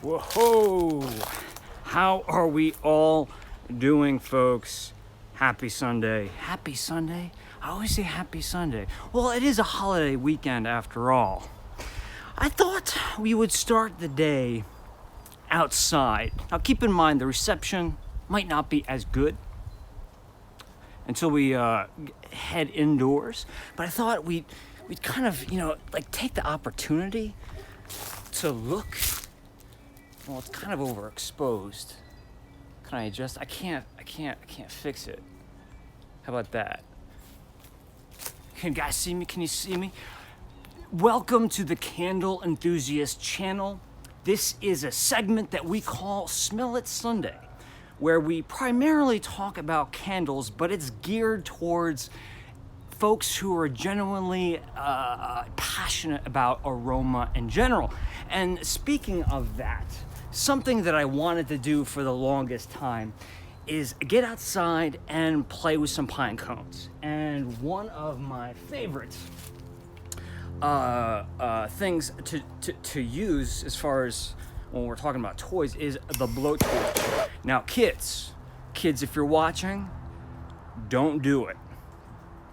Whoa! How are we all doing, folks? Happy Sunday. Happy Sunday? I always say happy Sunday. Well, it is a holiday weekend after all. I thought we would start the day outside. Now, keep in mind the reception might not be as good until we head indoors, but I thought we'd kind of, take the opportunity to look. Well, it's kind of overexposed. Can I adjust? I can't fix it. How about that? Can you guys see me? Can you see me? Welcome to the Candle Enthusiast channel. This is a segment that we call Smell It Sunday, where we primarily talk about candles, but it's geared towards folks who are genuinely passionate about aroma in general. And speaking of that, something that I wanted to do for the longest time is get outside and play with some pine cones. And one of my favorite things to use as far as when we're talking about toys is the blowtorch. Now, kids, if you're watching, don't do it.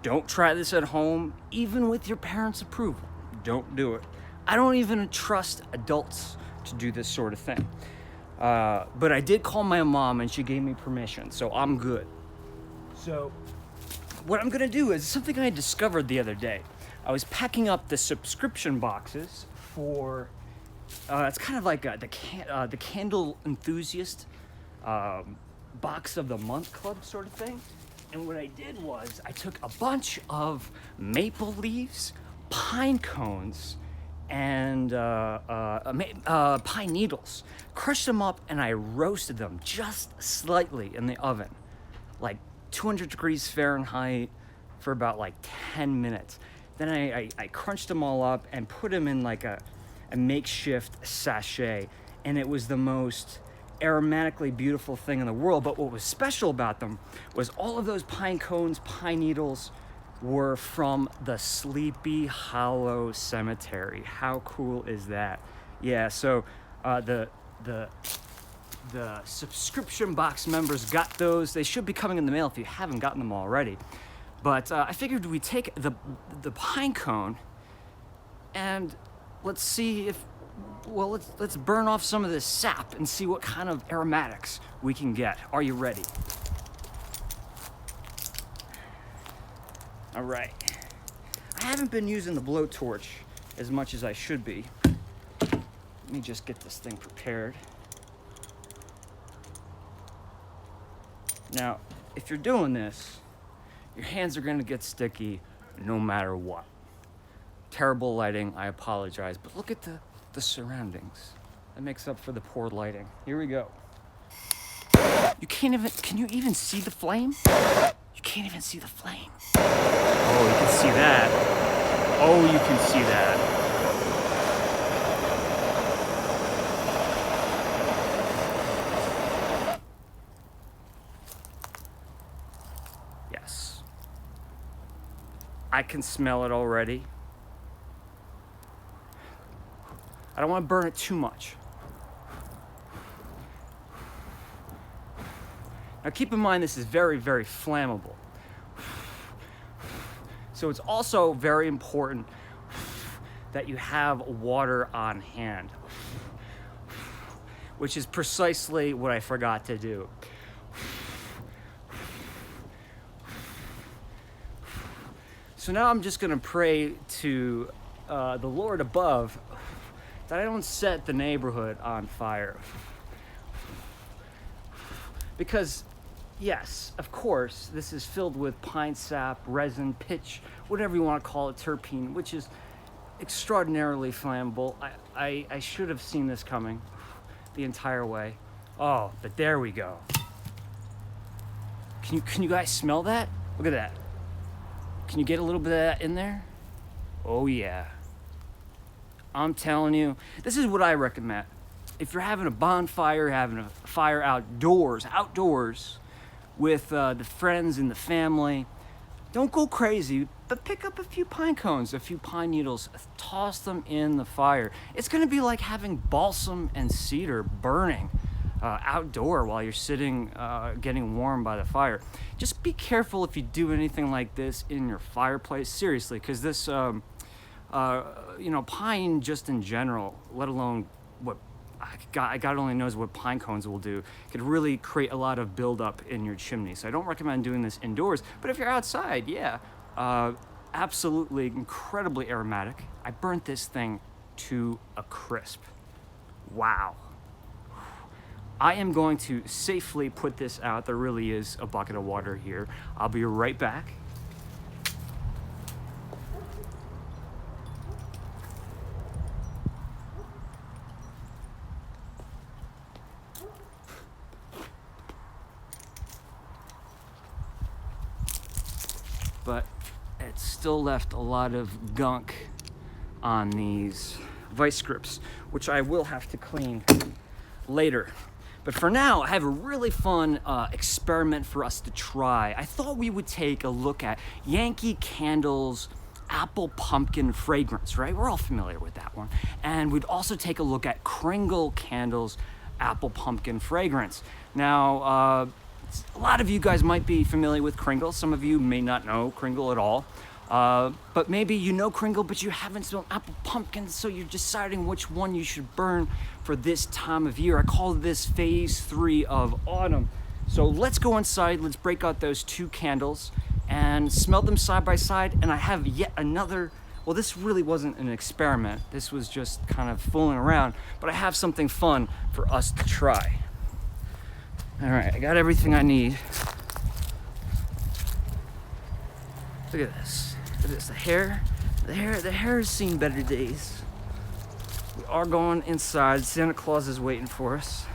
Don't try this at home, even with your parents' approval. Don't do it. I don't even trust adults to do this sort of thing. But I did call my mom and she gave me permission, so I'm good. So what I'm gonna do is something I discovered the other day. I was packing up the subscription boxes for, it's kind of like the Candle Enthusiast box of the month club sort of thing. And what I did was I took a bunch of maple leaves, pine cones, and pine needles, crushed them up, and I roasted them just slightly in the oven, like 200 degrees Fahrenheit for about 10 minutes. Then I crunched them all up and put them in like a makeshift sachet, and it was the most aromatically beautiful thing in the world. But what was special about them was all of those pine cones, pine needles were from the Sleepy Hollow Cemetery. How cool is that? Yeah, so the subscription box members got those. They should be coming in the mail if you haven't gotten them already. But I figured we'd take the pine cone and let's see if, let's burn off some of this sap and see what kind of aromatics we can get. Are you ready? All right. I haven't been using the blowtorch as much as I should be. Let me just get this thing prepared. Now, if you're doing this, your hands are gonna get sticky no matter what. Terrible lighting, I apologize, but look at the surroundings. That makes up for the poor lighting. Here we go. Can you even see the flame? You can't even see the flame. Oh, you can see that. Oh, you can see that. Yes. I can smell it already. I don't want to burn it too much. Now keep in mind this is very, very flammable. So it's also very important that you have water on hand, which is precisely what I forgot to do. So now I'm just gonna pray to the Lord above that I don't set the neighborhood on fire. Because yes, of course, this is filled with pine sap, resin, pitch, whatever you want to call it, terpene, which is extraordinarily flammable. I should have seen this coming the entire way. Oh, but there we go. Can you guys smell that? Look at that. Can you get a little bit of that in there? Oh yeah. I'm telling you, this is what I recommend. If you're having a bonfire, having a fire outdoors with the friends and the family, don't go crazy, but pick up a few pine cones, a few pine needles, toss them in the fire. It's gonna be like having balsam and cedar burning outdoor while you're sitting getting warm by the fire. Just be careful if you do anything like this in your fireplace, seriously, because this pine just in general, let alone what God only knows what pine cones will do, could really create a lot of buildup in your chimney. So I don't recommend doing this indoors, but if you're outside, yeah, absolutely incredibly aromatic. I burnt this thing to a crisp. Wow. I am going to safely put this out. There really is a bucket of water here. I'll be right back. But it still left a lot of gunk on these vice grips, which I will have to clean later. But for now, I have a really fun experiment for us to try. I thought we would take a look at Yankee Candle's apple pumpkin fragrance, right? We're all familiar with that one. And we'd also take a look at Kringle Candle's apple pumpkin fragrance. Now, a lot of you guys might be familiar with Kringle. Some of you may not know Kringle at all. But maybe you know Kringle, but you haven't smelled apple pumpkin, so you're deciding which one you should burn for this time of year. I call this phase 3 of autumn. So let's go inside, let's break out those 2 candles and smell them side by side. And I have yet another, well, this really wasn't an experiment. This was just kind of fooling around, but I have something fun for us to try. All right, I got everything I need. Look at this. Look at this. The hair has seen better days. We are going inside. Santa Claus is waiting for us.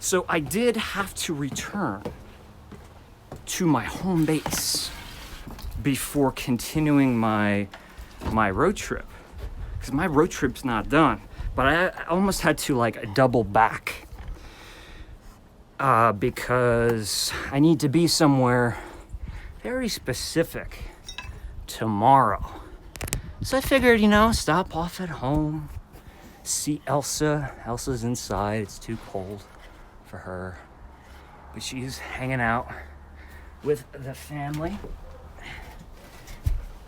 So I did have to return to my home base before continuing my road trip, because my road trip's not done. But I almost had to like double back because I need to be somewhere very specific tomorrow. So I figured, stop off at home, see Elsa. Elsa's inside. It's too cold for her, but she's hanging out with the family.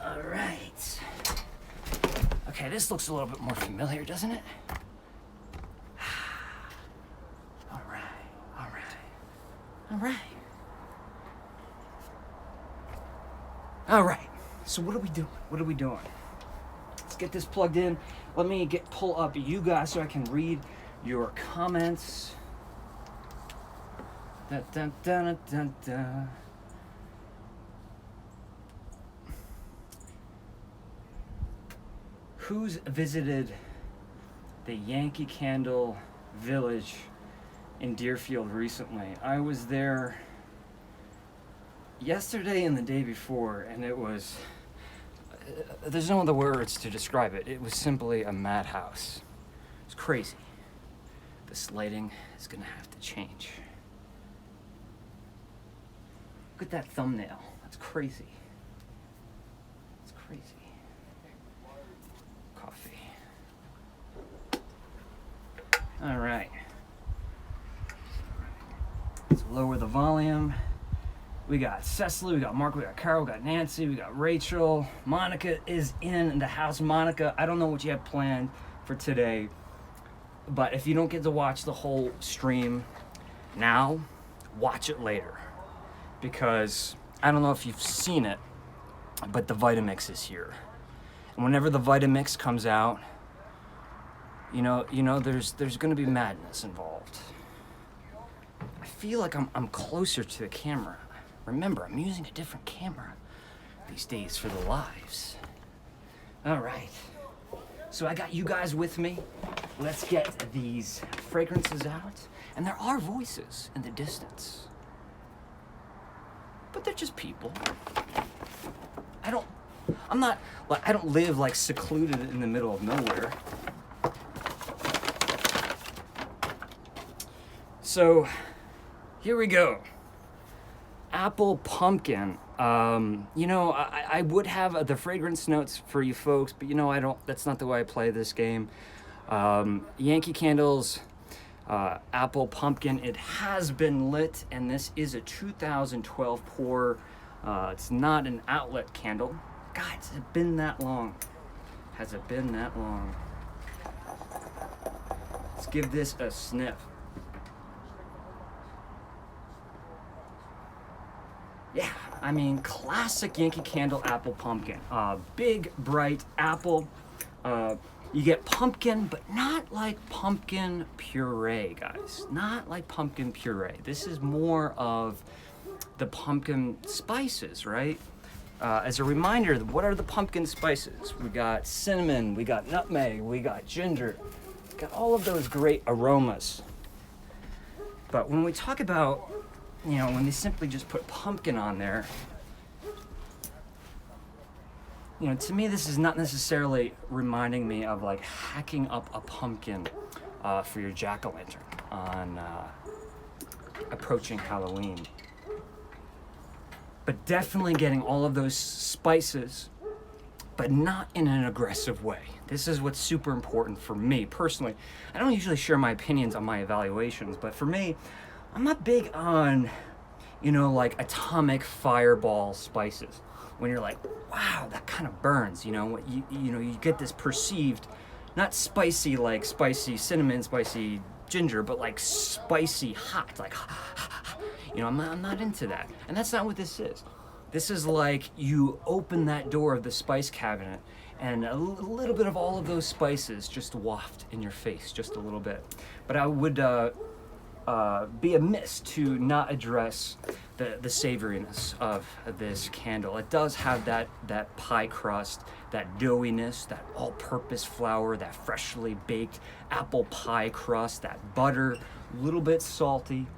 All right. Okay, this looks a little bit more familiar, doesn't it? All right. So what are we doing? Let's get this plugged in. Let me pull up you guys so I can read your comments. Dun, dun, dun, dun, dun. Who's visited the Yankee Candle Village in Deerfield recently? I was there yesterday and the day before, and it was, there's no other words to describe it. It was simply a madhouse. It's crazy. This lighting is gonna have to change. Look at that thumbnail. That's crazy. It's crazy. Coffee. All right. Let's lower the volume. We got Cecily, we got Mark, we got Carol, we got Nancy, we got Rachel. Monica is in the house. Monica, I don't know what you have planned for today, but if you don't get to watch the whole stream now, watch it later. Because I don't know if you've seen it, but the Vitamix is here. And whenever the Vitamix comes out, there's gonna be madness involved. I feel like I'm closer to the camera. Remember, I'm using a different camera these days for the lives. All right, so I got you guys with me. Let's get these fragrances out. And there are voices in the distance, but they're just people. I don't live like secluded in the middle of nowhere. So here we go. apple pumpkin. You know, I would have the fragrance notes for you folks, but you know, I don't. That's not the way I play this game. Yankee Candles, apple pumpkin. It has been lit, and this is a 2012 pour. It's not an outlet candle. God, has it been that long? Has it been that long? Let's give this a sniff. Yeah, I mean, classic Yankee Candle apple pumpkin. Big, bright apple. You get pumpkin, but not like pumpkin puree, guys. Not like pumpkin puree. This is more of the pumpkin spices, right? As a reminder, what are the pumpkin spices? We got cinnamon, we got nutmeg, we got ginger. We got all of those great aromas. But when we talk about, you know, when they simply just put pumpkin on there, you know, to me, this is not necessarily reminding me of like hacking up a pumpkin for your jack-o'-lantern on approaching Halloween. But definitely getting all of those spices, but not in an aggressive way. This is what's super important for me personally. I don't usually share my opinions on my evaluations, but for me, I'm not big on, you know, like atomic fireball spices. When you're like, wow, that kind of burns, you know, you know, you get this perceived, not spicy like spicy cinnamon, spicy ginger, but like spicy hot, like, you know, I'm not into that. And that's not what this is. This is like you open that door of the spice cabinet and a little bit of all of those spices just waft in your face, just a little bit. But I would be amiss to not address the savoriness of this candle. It does have that pie crust, that doughiness, that all-purpose flour, that freshly baked apple pie crust, that butter, a little bit salty.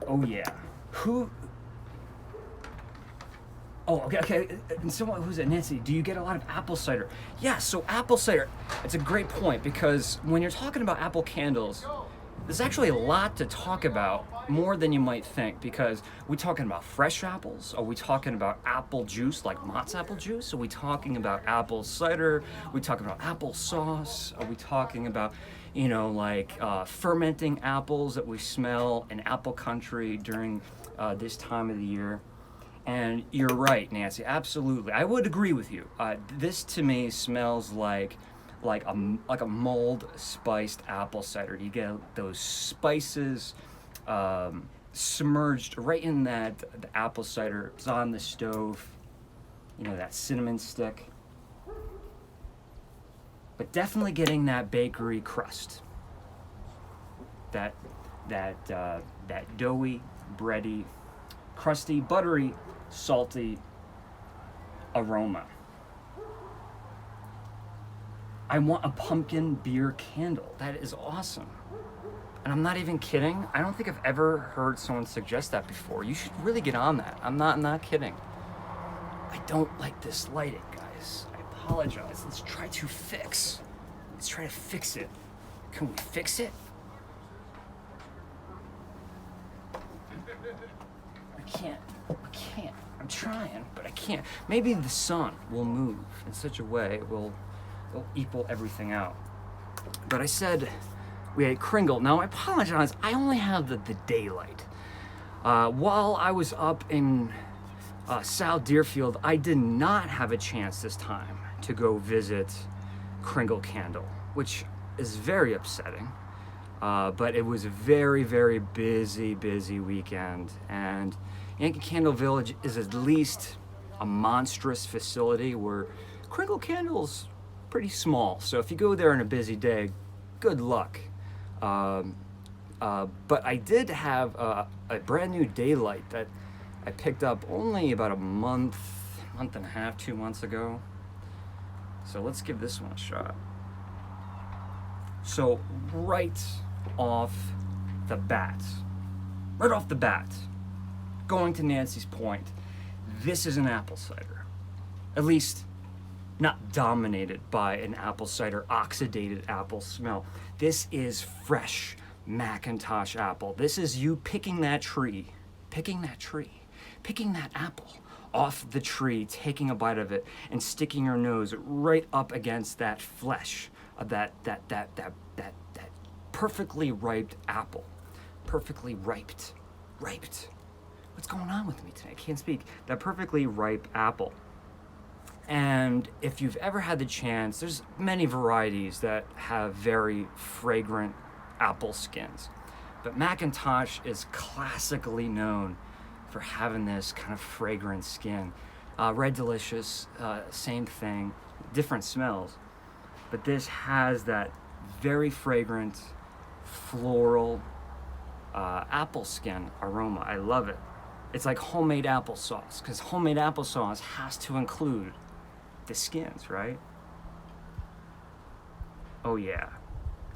Oh yeah. Oh, okay. And someone, who's it? Nancy, do you get a lot of apple cider? Yeah, so apple cider, it's a great point because when you're talking about apple candles, there's actually a lot to talk about, more than you might think, because we're talking about fresh apples. Are we talking about apple juice, like Mott's apple juice? Are we talking about apple cider? Are we talking about apple sauce? Are we talking about, you know, like fermenting apples that we smell in apple country during this time of the year? And you're right, Nancy, absolutely. I would agree with you. This to me smells like a mulled spiced apple cider. You get those spices submerged right in the apple cider. It's on the stove, you know, that cinnamon stick. But definitely getting that bakery crust. That doughy, bready, crusty, buttery, salty aroma. I want a pumpkin beer candle. That is awesome. And I'm not even kidding. I don't think I've ever heard someone suggest that before. You should really get on that. I'm not kidding. I don't like this lighting, guys. I apologize. Let's try to fix it. Can we fix it? I can't. I'm trying, but I can't. Maybe the sun will move in such a way it'll equal everything out. But I said we had Kringle. Now I apologize. I only have the daylight. While I was up in South Deerfield, I did not have a chance this time to go visit Kringle Candle, which is very upsetting. But it was a very, very busy weekend, and Yankee Candle Village is at least a monstrous facility where Kringle Candle's pretty small. So if you go there on a busy day, good luck. But I did have a brand new daylight that I picked up only about a month and a half, 2 months ago. So let's give this one a shot. So right off the bat, going to Nancy's point, this is an apple cider. At least not dominated by an apple cider oxidated apple smell. This is fresh, Macintosh apple. This is you picking that apple off the tree, taking a bite of it, and sticking your nose right up against that flesh of that perfectly ripe apple. Perfectly riped. What's going on with me today? I can't speak. That perfectly ripe apple. And if you've ever had the chance, there's many varieties that have very fragrant apple skins. But Macintosh is classically known for having this kind of fragrant skin. Red Delicious, same thing, different smells. But this has that very fragrant, floral apple skin aroma. I love it. It's like homemade applesauce, because homemade applesauce has to include the skins, right? Oh yeah.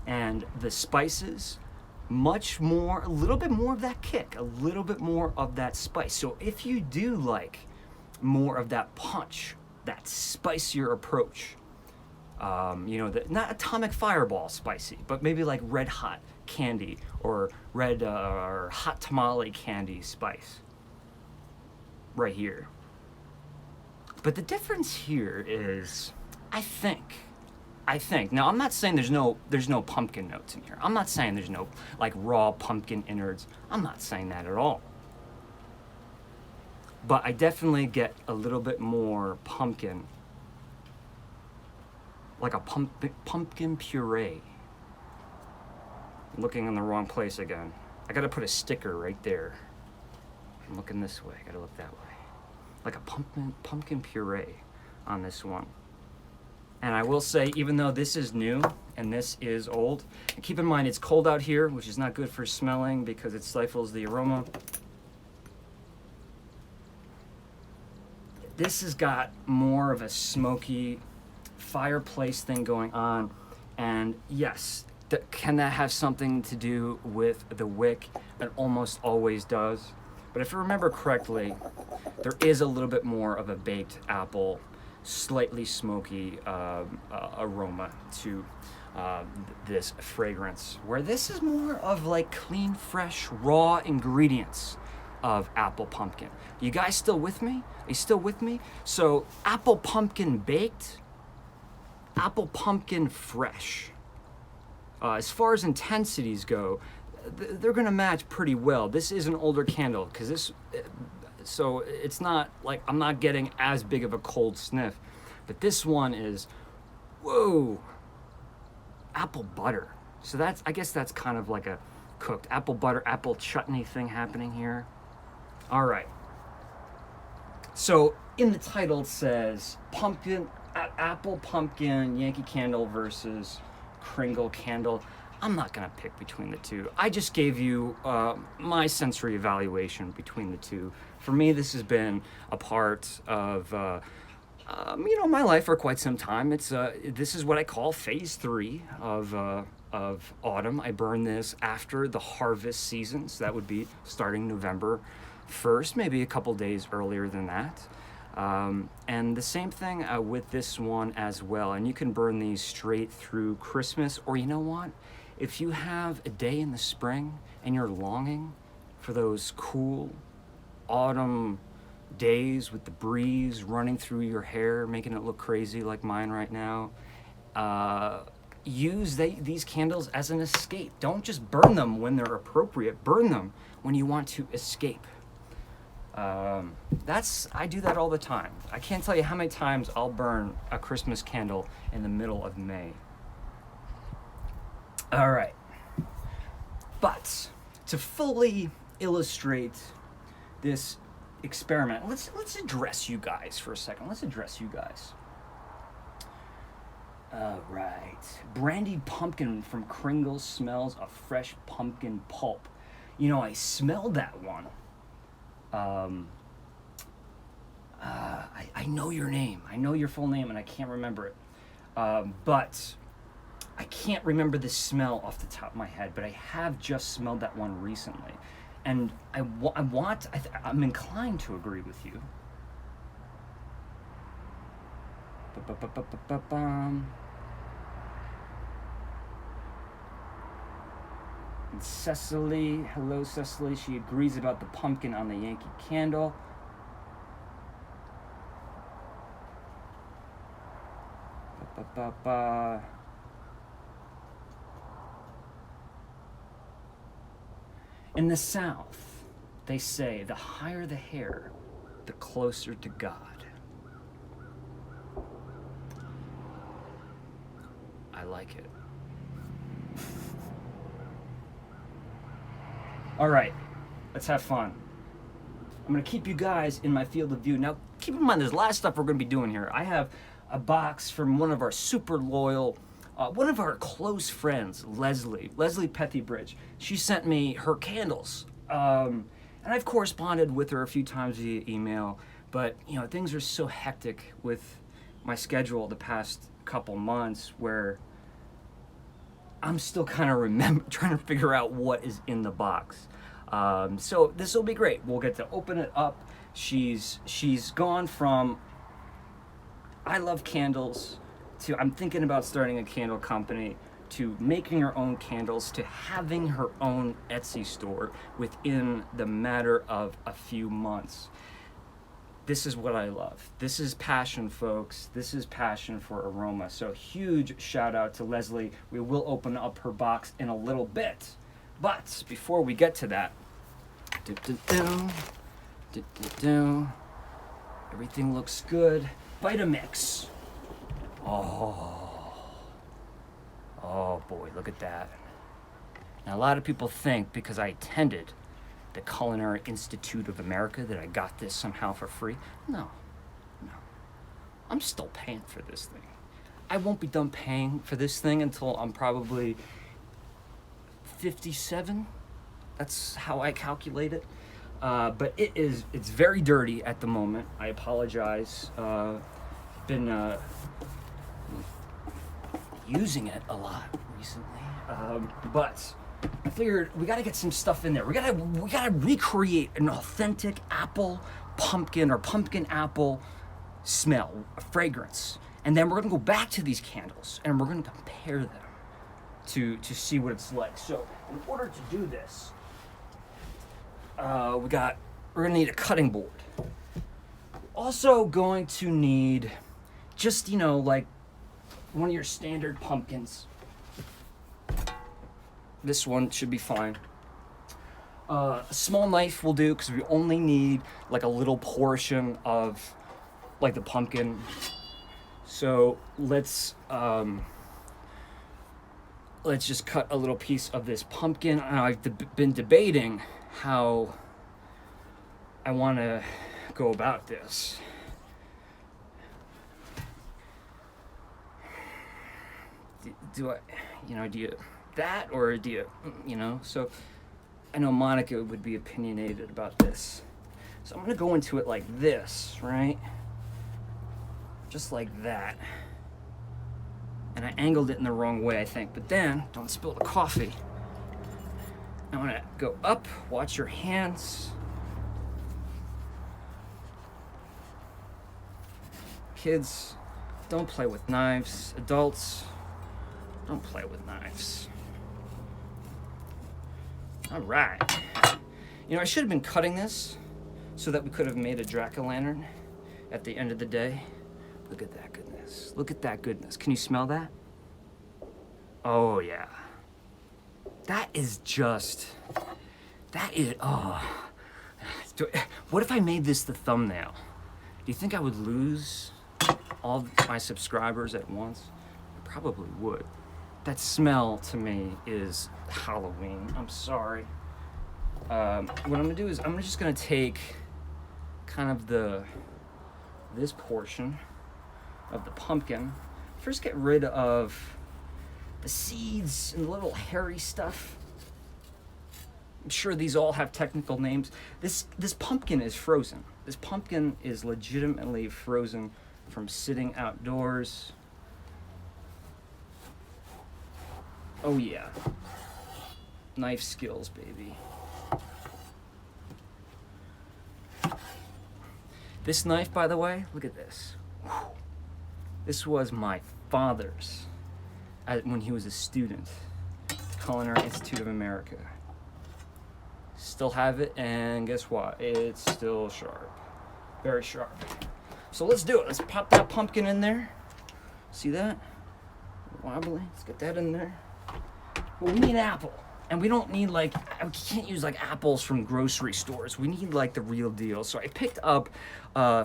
And the spices, much more, a little bit more of that kick, a little bit more of that spice. So if you do like more of that punch, that spicier approach, not atomic fireball spicy, but maybe like red hot candy or red or hot tamale candy spice right here. But the difference here is, I think, now I'm not saying there's no pumpkin notes in here. I'm not saying there's no like raw pumpkin innards. I'm not saying that at all. But I definitely get a little bit more pumpkin, like a pumpkin puree. I'm looking in the wrong place again. I gotta put a sticker right there. I'm looking this way, I gotta look that way. Like a pumpkin puree on this one. And I will say, even though this is new and this is old, and keep in mind it's cold out here, which is not good for smelling because it stifles the aroma. This has got more of a smoky fireplace thing going on. And yes, can that have something to do with the wick? It almost always does. But if you remember correctly, there is a little bit more of a baked apple, slightly smoky aroma to this fragrance, where this is more of like clean, fresh, raw ingredients of apple pumpkin. You guys still with me? Are you still with me? So apple pumpkin baked, apple pumpkin fresh. As far as intensities go, they're gonna match pretty well. This is an older candle, so it's not like I'm not getting as big of a cold sniff, but this one is, whoa, apple butter. So I guess that's kind of like a cooked apple butter, apple chutney thing happening here. All right. So in the title it says apple pumpkin Yankee candle versus Kringle candle. I'm not gonna pick between the two. I just gave you my sensory evaluation between the two. For me, this has been a part of my life for quite some time. This is what I call phase 3 of autumn. I burn this after the harvest season, so that would be starting November 1st, maybe a couple days earlier than that. And the same thing with this one as well. And you can burn these straight through Christmas, or you know what? If you have a day in the spring and you're longing for those cool autumn days with the breeze running through your hair, making it look crazy like mine right now, use these candles as an escape. Don't just burn them when they're appropriate. Burn them when you want to escape. I do that all the time. I can't tell you how many times I'll burn a Christmas candle in the middle of May. All right. But to fully illustrate this experiment, let's address you guys for a second. Let's address you guys. All right. Brandied pumpkin from Kringle smells of fresh pumpkin pulp. You know, I smelled that one. I know your name. I know your full name, and I can't remember it. But I can't remember the smell off the top of my head. But I have just smelled that one recently, and I'm inclined to agree with you. And Cecily, hello Cecily, she agrees about the pumpkin on the Yankee Candle. Ba-ba-ba-ba. In the South, they say the higher the hair, the closer to God. I like it. All right, let's have fun. I'm gonna keep you guys in my field of view. Now, keep in mind, there's a lot of stuff we're gonna be doing here. I have a box from one of our super loyal, one of our close friends, Leslie Pethybridge. She sent me her candles. And I've corresponded with her a few times via email, but you know, things are so hectic with my schedule the past couple months where I'm still kind of trying to figure out what is in the box. So this will be great. We'll get to open it up. She's gone from I love candles to I'm thinking about starting a candle company to making her own candles to having her own Etsy store within the matter of a few months. This is what I love. This is passion, folks. This is passion for aroma. So huge shout out to Leslie. We will open up her box in a little bit. But before we get to that, everything looks good. Vitamix. Oh boy, look at that. Now a lot of people think because I attended the Culinary Institute of America that I got this somehow for free. No. I'm still paying for this thing. I won't be done paying for this thing until I'm probably 57. That's how I calculate it. But it's very dirty at the moment. I apologize. Been using it a lot recently. But I figured we gotta get some stuff in there. We gotta recreate an authentic apple pumpkin or pumpkin apple smell, a fragrance. And then we're gonna go back to these candles and we're gonna compare them to see what it's like. So in order to do this, we're gonna need a cutting board. Also going to need just, like one of your standard pumpkins. This one should be fine. A small knife will do because we only need like a little portion of like the pumpkin. So let's just cut a little piece of this pumpkin. I've been debating how I want to go about this. Do you that or do you, so I know Monica would be opinionated about this. So I'm gonna go into it like this, right? Just like that. And I angled it in the wrong way, I think, but then, don't spill the coffee. I wanna go up, watch your hands. Kids, don't play with knives. Adults, don't play with knives. All right. I should have been cutting this so that we could have made a jack-o'-lantern at the end of the day. Look at that goodness. Look at that goodness. Can you smell that? Oh, yeah. What if I made this the thumbnail? Do you think I would lose all my subscribers at once? I probably would. That smell to me is Halloween. I'm sorry. What I'm gonna do is I'm just gonna take kind of this portion of the pumpkin. First, get rid of the seeds and the little hairy stuff. I'm sure these all have technical names. This pumpkin is frozen. This pumpkin is legitimately frozen from sitting outdoors. Oh yeah. Knife skills, baby. This knife, by the way, look at this. This was my father's when he was a student. Culinary Institute of America. Still have it, and guess what? It's still sharp. Very sharp. So let's do it. Let's pop that pumpkin in there. See that? Wobbly. Let's get that in there. Well, we need apple. And we don't need we can't use like apples from grocery stores. We need like the real deal. So I picked up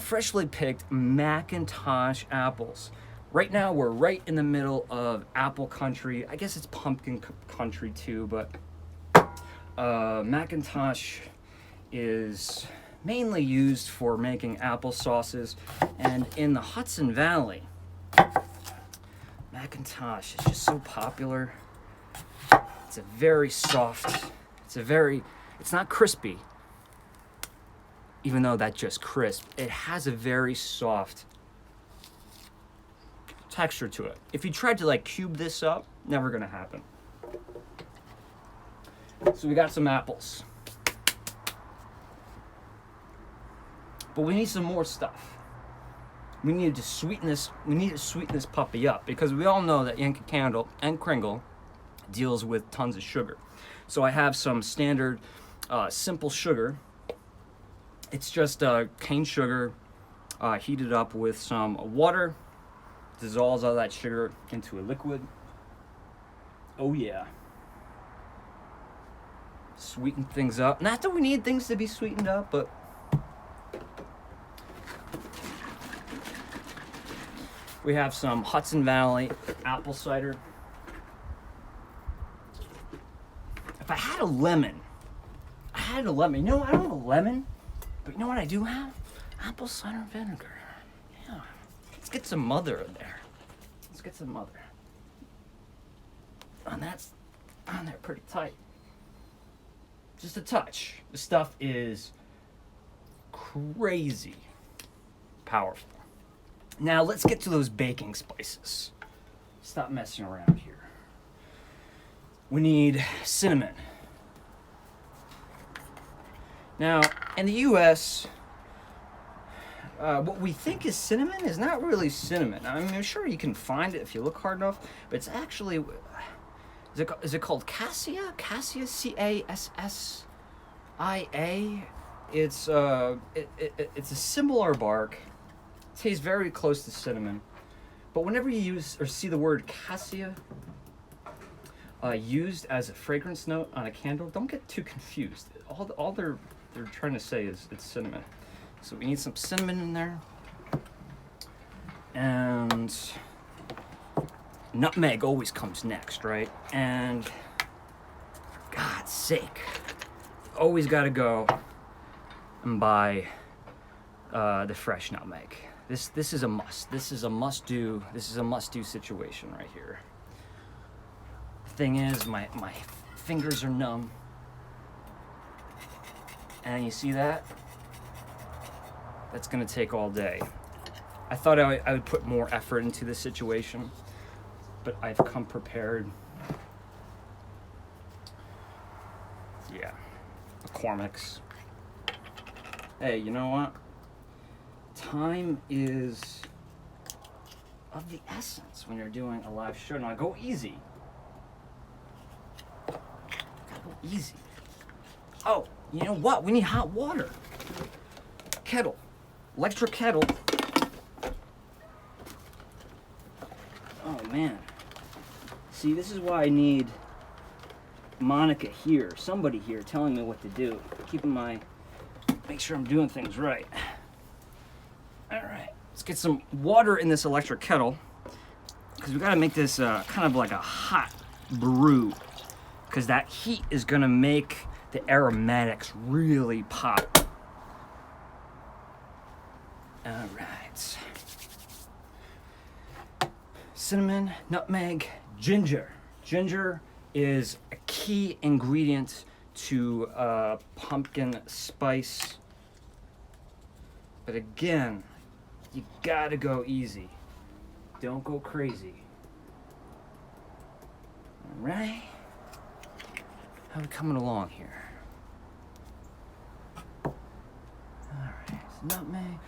freshly picked McIntosh apples. Right now we're right in the middle of apple country. I guess it's pumpkin country too, but McIntosh is mainly used for making apple sauces. And in the Hudson Valley, McIntosh is just so popular. It's a very soft, it's not crispy, even though that's just crisp. It has a very soft texture to it. If you tried to like cube this up, never gonna happen. So we got some apples. But we need some more stuff. We need to sweeten this puppy up, because we all know that Yankee Candle and Kringle deals with tons of sugar. So I have some standard simple sugar. It's just cane sugar heated up with some water, dissolves all that sugar into a liquid. Oh yeah. Sweeten things up. Not that we need things to be sweetened up, but we have some Hudson Valley apple cider. If I had a lemon, you know, I don't have a lemon, but you know what I do have? Apple cider vinegar. Yeah. Let's get some mother in there. Let's get some mother. And that's on there pretty tight. Just a touch. The stuff is crazy powerful. Now let's get to those baking spices. Stop messing around here. We need cinnamon. Now, in the US, what we think is cinnamon is not really cinnamon. I mean, I'm sure you can find it if you look hard enough, but it's actually, is it called cassia? Cassia, C-A-S-S-I-A. It's a similar bark. It tastes very close to cinnamon. But whenever you use or see the word cassia used as a fragrance note on a candle, don't get too confused. All they're trying to say is it's cinnamon. So we need some cinnamon in there. And nutmeg always comes next, right? And for God's sake, always got to go and buy the fresh nutmeg. This is a must. This is a must-do. This is a must-do situation right here. Thing is, my fingers are numb, and you see that? That's gonna take all day. I thought I would put more effort into this situation, but I've come prepared. Yeah, McCormick's. Hey, you know what? Time is of the essence when you're doing a live show. Now go easy. Easy. Oh, you know what? We need hot water. Kettle. Electric kettle. Oh, man. See, this is why I need Monica here. Somebody here telling me what to do. Make sure I'm doing things right. All right. Let's get some water in this electric kettle, because we got to make this kind of like a hot brew, because that heat is going to make the aromatics really pop. All right. Cinnamon, nutmeg, ginger. Ginger is a key ingredient to pumpkin spice. But again, you gotta go easy. Don't go crazy. All right. How are we coming along here? All right, nutmeg.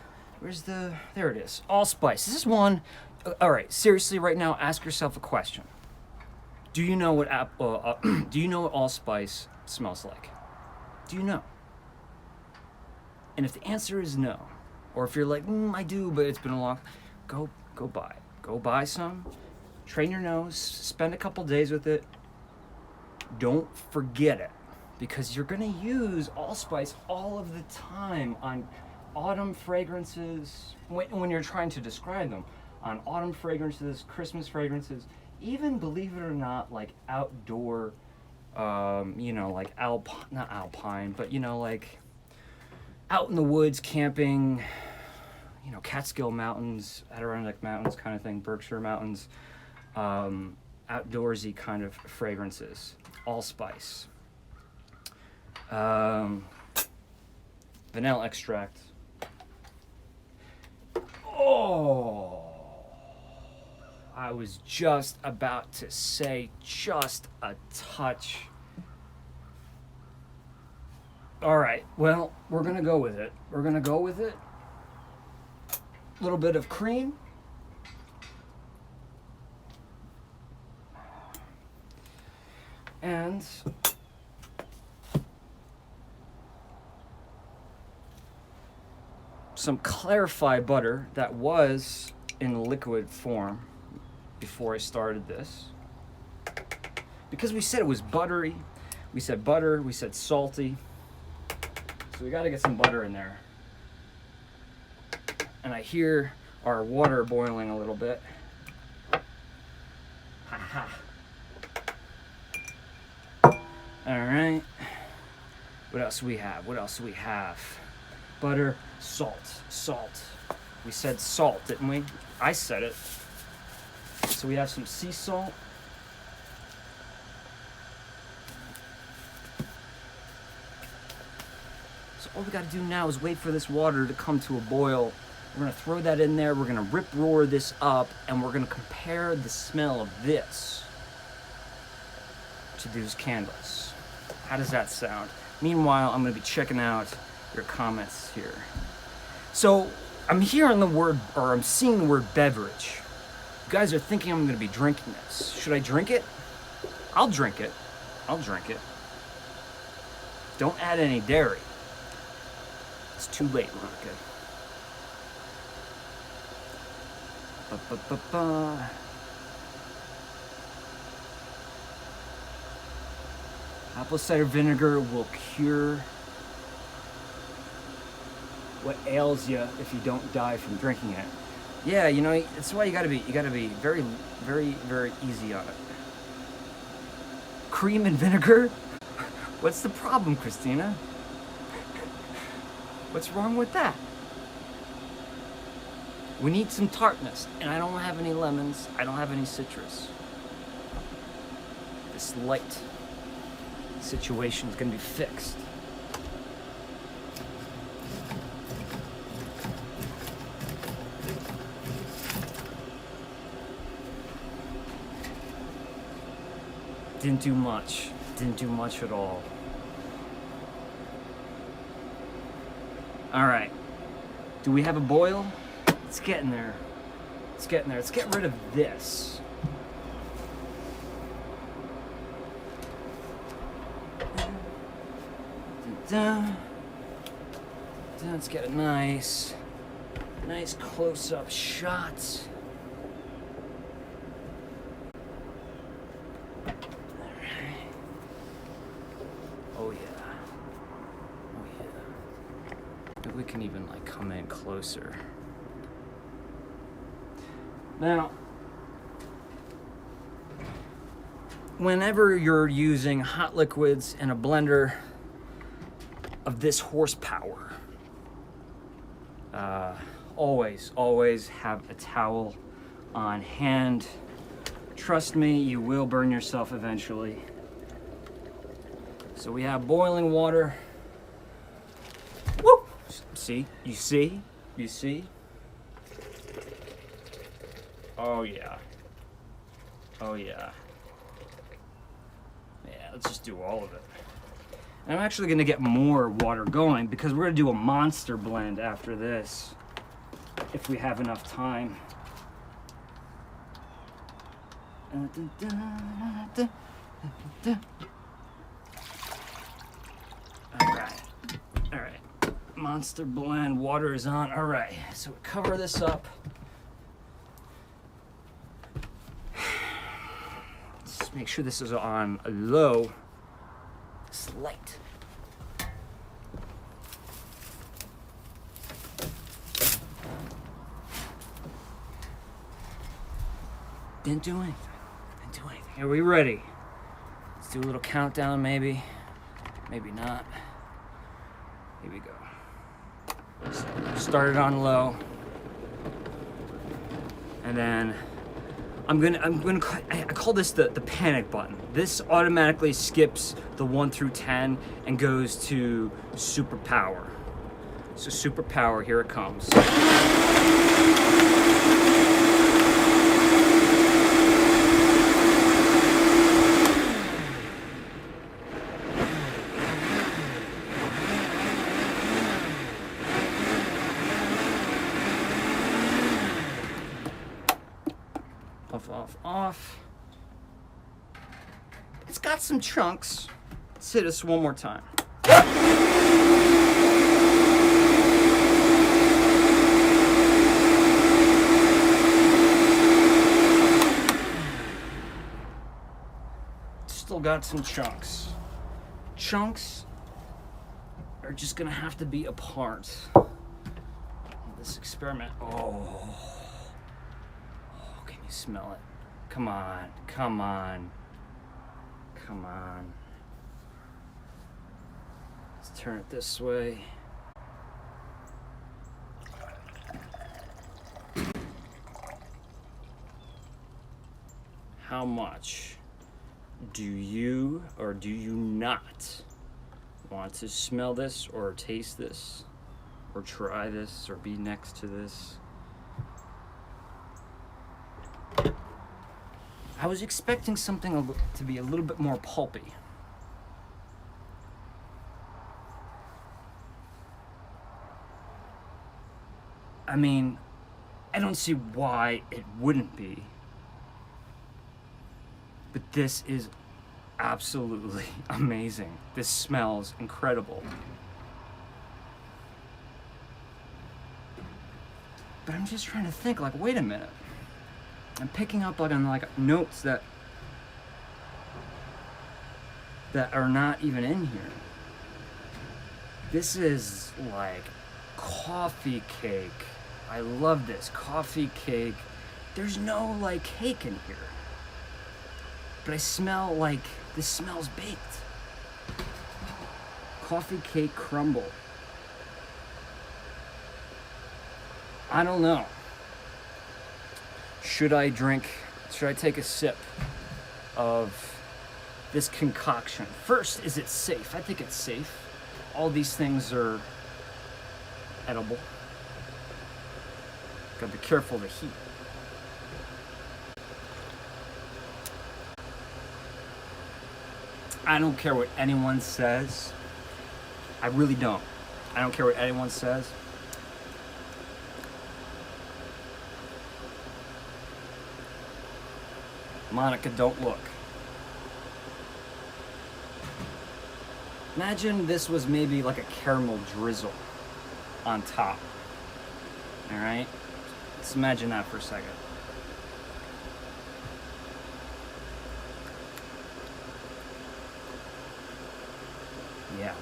There it is. Allspice. This is one. All right, seriously, right now, ask yourself a question. Do you know what do you know what allspice smells like? Do you know? And if the answer is no, or if you're like, I do, but it's been a long, go buy it. Go buy some. Train your nose. Spend a couple days with it. Don't forget it, because you're gonna use allspice all of the time on autumn fragrances when you're trying to describe them, on autumn fragrances, Christmas fragrances, even, believe it or not, like outdoor, you know, like not alpine, but you know, like out in the woods camping, you know, Catskill Mountains, Adirondack Mountains kind of thing, Berkshire Mountains, outdoorsy kind of fragrances, allspice, vanilla extract. Oh, I was just about to say just a touch. All right, well, we're gonna go with it. We're gonna go with it. A little bit of cream. And some clarified butter that was in liquid form before I started this. Because we said it was buttery, we said butter, we said salty. So we gotta get some butter in there. And I hear our water boiling a little bit. Ha-ha. All right. What else do we have? What else do we have? Butter, salt, salt. We said salt, didn't we? I said it. So we have some sea salt. So all we got to do now is wait for this water to come to a boil. We're going to throw that in there. We're going to rip-roar this up, and we're going to compare the smell of this to these candles. How does that sound? Meanwhile, I'm going to be checking out your comments here. So I'm hearing the word, or I'm seeing the word beverage. You guys are thinking I'm going to be drinking this. Should I drink it? I'll drink it. I'll drink it. Don't add any dairy. It's too late, Monica. Ba-ba-ba-ba. Apple cider vinegar will cure what ails you if you don't die from drinking it. Yeah, you know, that's why you gotta be very, very, very easy on it. Cream and vinegar? What's the problem, Christina? What's wrong with that? We need some tartness, and I don't have any lemons. I don't have any citrus. This light situation is gonna be fixed. Didn't do much. Didn't do much at all. All right. Do we have a boil? It's getting there. It's getting there. Let's get rid of this. Let's get a nice close-up shot. Oh yeah. Oh yeah. Maybe we can even like come in closer. Now, whenever you're using hot liquids in a blender of this horsepower, always have a towel on hand. Trust me, you will burn yourself eventually. So we have boiling water. Woo! See? You see? You see? Oh yeah. Oh yeah. Yeah, let's just do all of it. And I'm actually gonna get more water going because we're gonna do a monster blend after this, if we have enough time. All right. Monster blend, water is on. All right, so we cover this up. Let's make sure this is on a low. It's light. Didn't do anything. Are we ready? Let's do a little countdown, maybe. Maybe not. Here we go. Started on low. And then I call this the panic button. This automatically skips the 1 through 10 and goes to super power. So super power, here it comes. Off. It's got some chunks. Let's hit this one more time. Still got some chunks. Chunks are just gonna have to be a part of this experiment. Oh, can you smell it? Come on. Let's turn it this way. How much do you or do you not want to smell this or taste this or try this or be next to this? I was expecting something to be a little bit more pulpy. I mean, I don't see why it wouldn't be. But this is absolutely amazing. This smells incredible. But I'm just trying to think, like, wait a minute. I'm picking up on notes that are not even in here. This is like coffee cake. I love this coffee cake. There's no like cake in here, but I smell like this smells baked. Coffee cake crumble. I don't know. Should I take a sip of this concoction? First, is it safe? I think it's safe. All these things are edible. Gotta be careful of the heat. I don't care what anyone says. I really don't. I don't care what anyone says. Monica, don't look. Imagine this was maybe like a caramel drizzle on top. All right? Let's imagine that for a second. Yeah.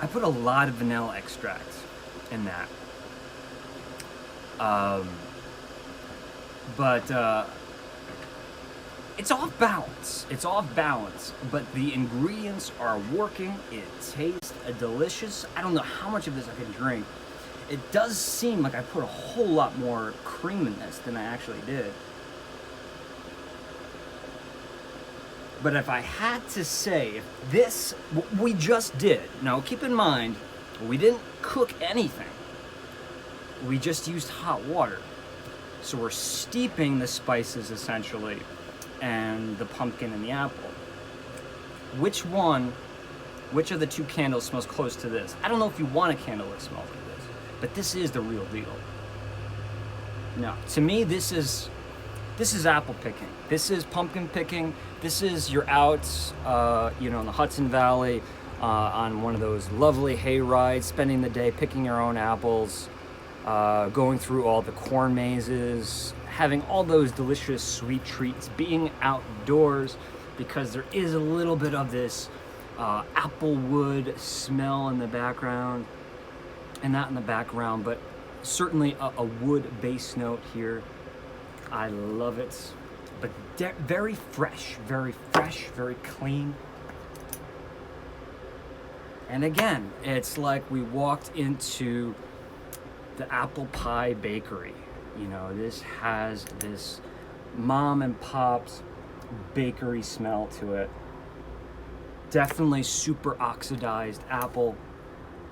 I put a lot of vanilla extract in that. But it's off balance. It's off balance, but the ingredients are working. It tastes delicious. I don't know how much of this I can drink. It does seem like I put a whole lot more cream in this than I actually did. But if I had to say, if this, what we just did, now keep in mind, we didn't cook anything. We just used hot water. So we're steeping the spices essentially, and the pumpkin and the apple. Which of the two candles smells close to this? I don't know if you want a candle that smells like this. but this is the real deal. No, to me, this is apple picking. This is pumpkin picking. This is you're out, in the Hudson Valley on one of those lovely hay rides, spending the day picking your own apples, going through all the corn mazes, having all those delicious sweet treats, being outdoors, because there is a little bit of this apple wood smell in the background, and not in the background, but certainly a wood base note here. I love it, but very fresh, very clean. And again, it's like we walked into the apple pie bakery. This has this mom and pop's bakery smell to it. Definitely super oxidized apple,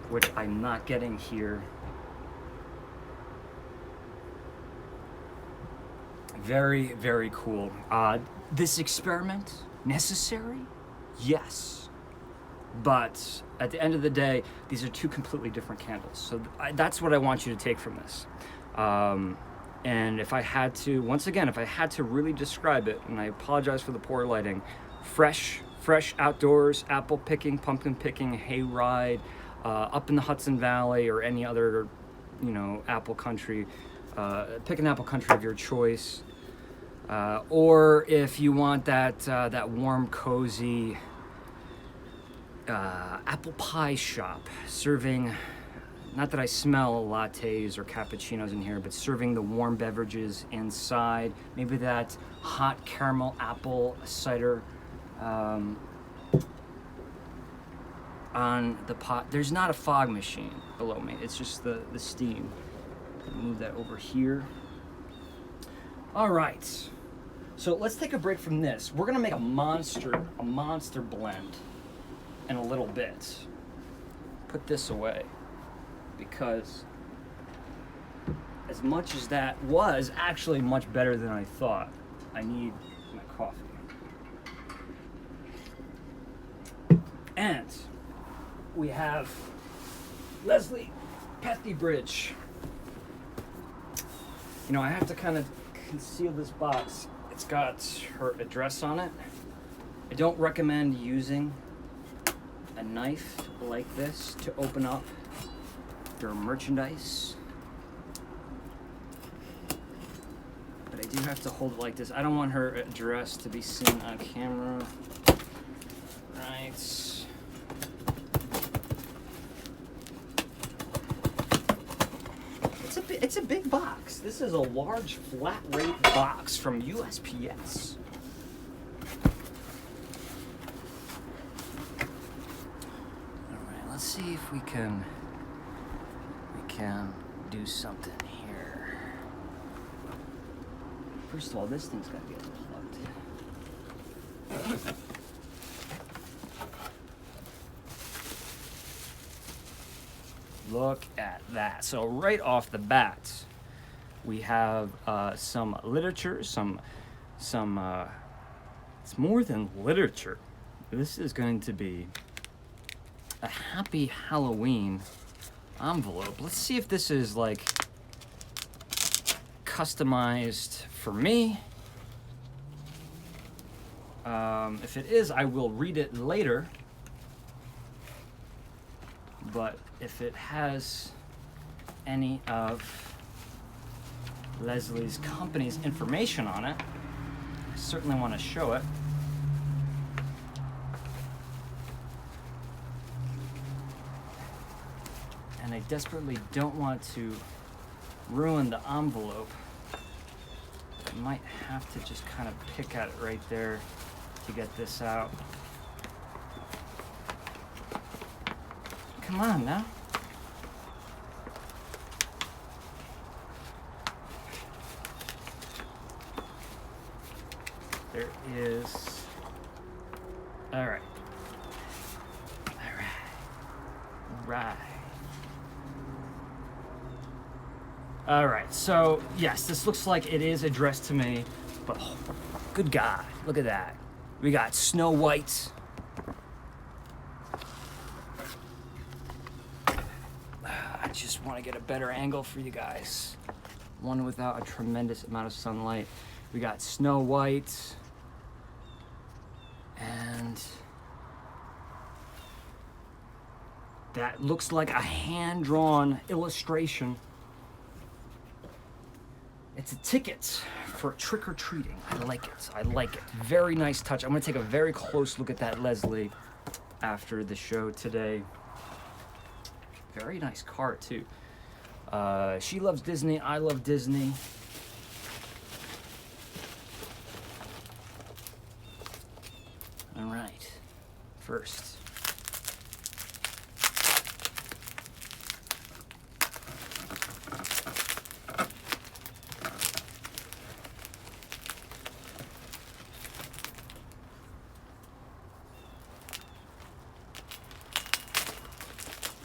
which I'm not getting here. Very, very cool. This experiment, necessary? Yes. But at the end of the day, these are two completely different candles. So that's what I want you to take from this. And if I had to, once again, if I had to really describe it, and I apologize for the poor lighting, fresh outdoors, apple picking, pumpkin picking, hay ride, up in the Hudson Valley or any other, apple country, pick an apple country of your choice. Or if you want that warm, cozy apple pie shop serving, not that I smell lattes or cappuccinos in here, but serving the warm beverages inside, maybe that hot caramel apple cider on the pot. There's not a fog machine below me, it's just the steam. Move that over here. All right, so let's take a break from this. We're gonna make a monster blend in a little bit. Put this away, because as much as that was actually much better than I thought, I need my coffee. And we have Leslie Pethy-Bridge. I have to kind of conceal this box. It's got her address on it. I don't recommend using a knife like this to open up your merchandise. But I do have to hold it like this. I don't want her address to be seen on camera. Right. It's a big box. This is a large flat rate box from USPS. All right, let's see if we can do something here. First of all, this thing's gotta be unplugged. Look at that. So right off the bat, we have some literature, it's more than literature. This is going to be a happy Halloween envelope. Let's see if this is like customized for me. If it is, I will read it later. But if it has any of Leslie's company's information on it, I certainly want to show it. And I desperately don't want to ruin the envelope. I might have to just kind of pick at it right there to get this out. Come on now. There is. All right. Right. All right. So yes, this looks like it is addressed to me, but oh, good God, look at that. We got Snow White. I just want to get a better angle for you guys. One without a tremendous amount of sunlight. We got Snow White. And that looks like a hand-drawn illustration. It's a ticket for trick-or-treating. I like it. I like it. Very nice touch. I'm gonna take a very close look at that Leslie after the show today. Very nice card too. She loves Disney. I love Disney. All right. First.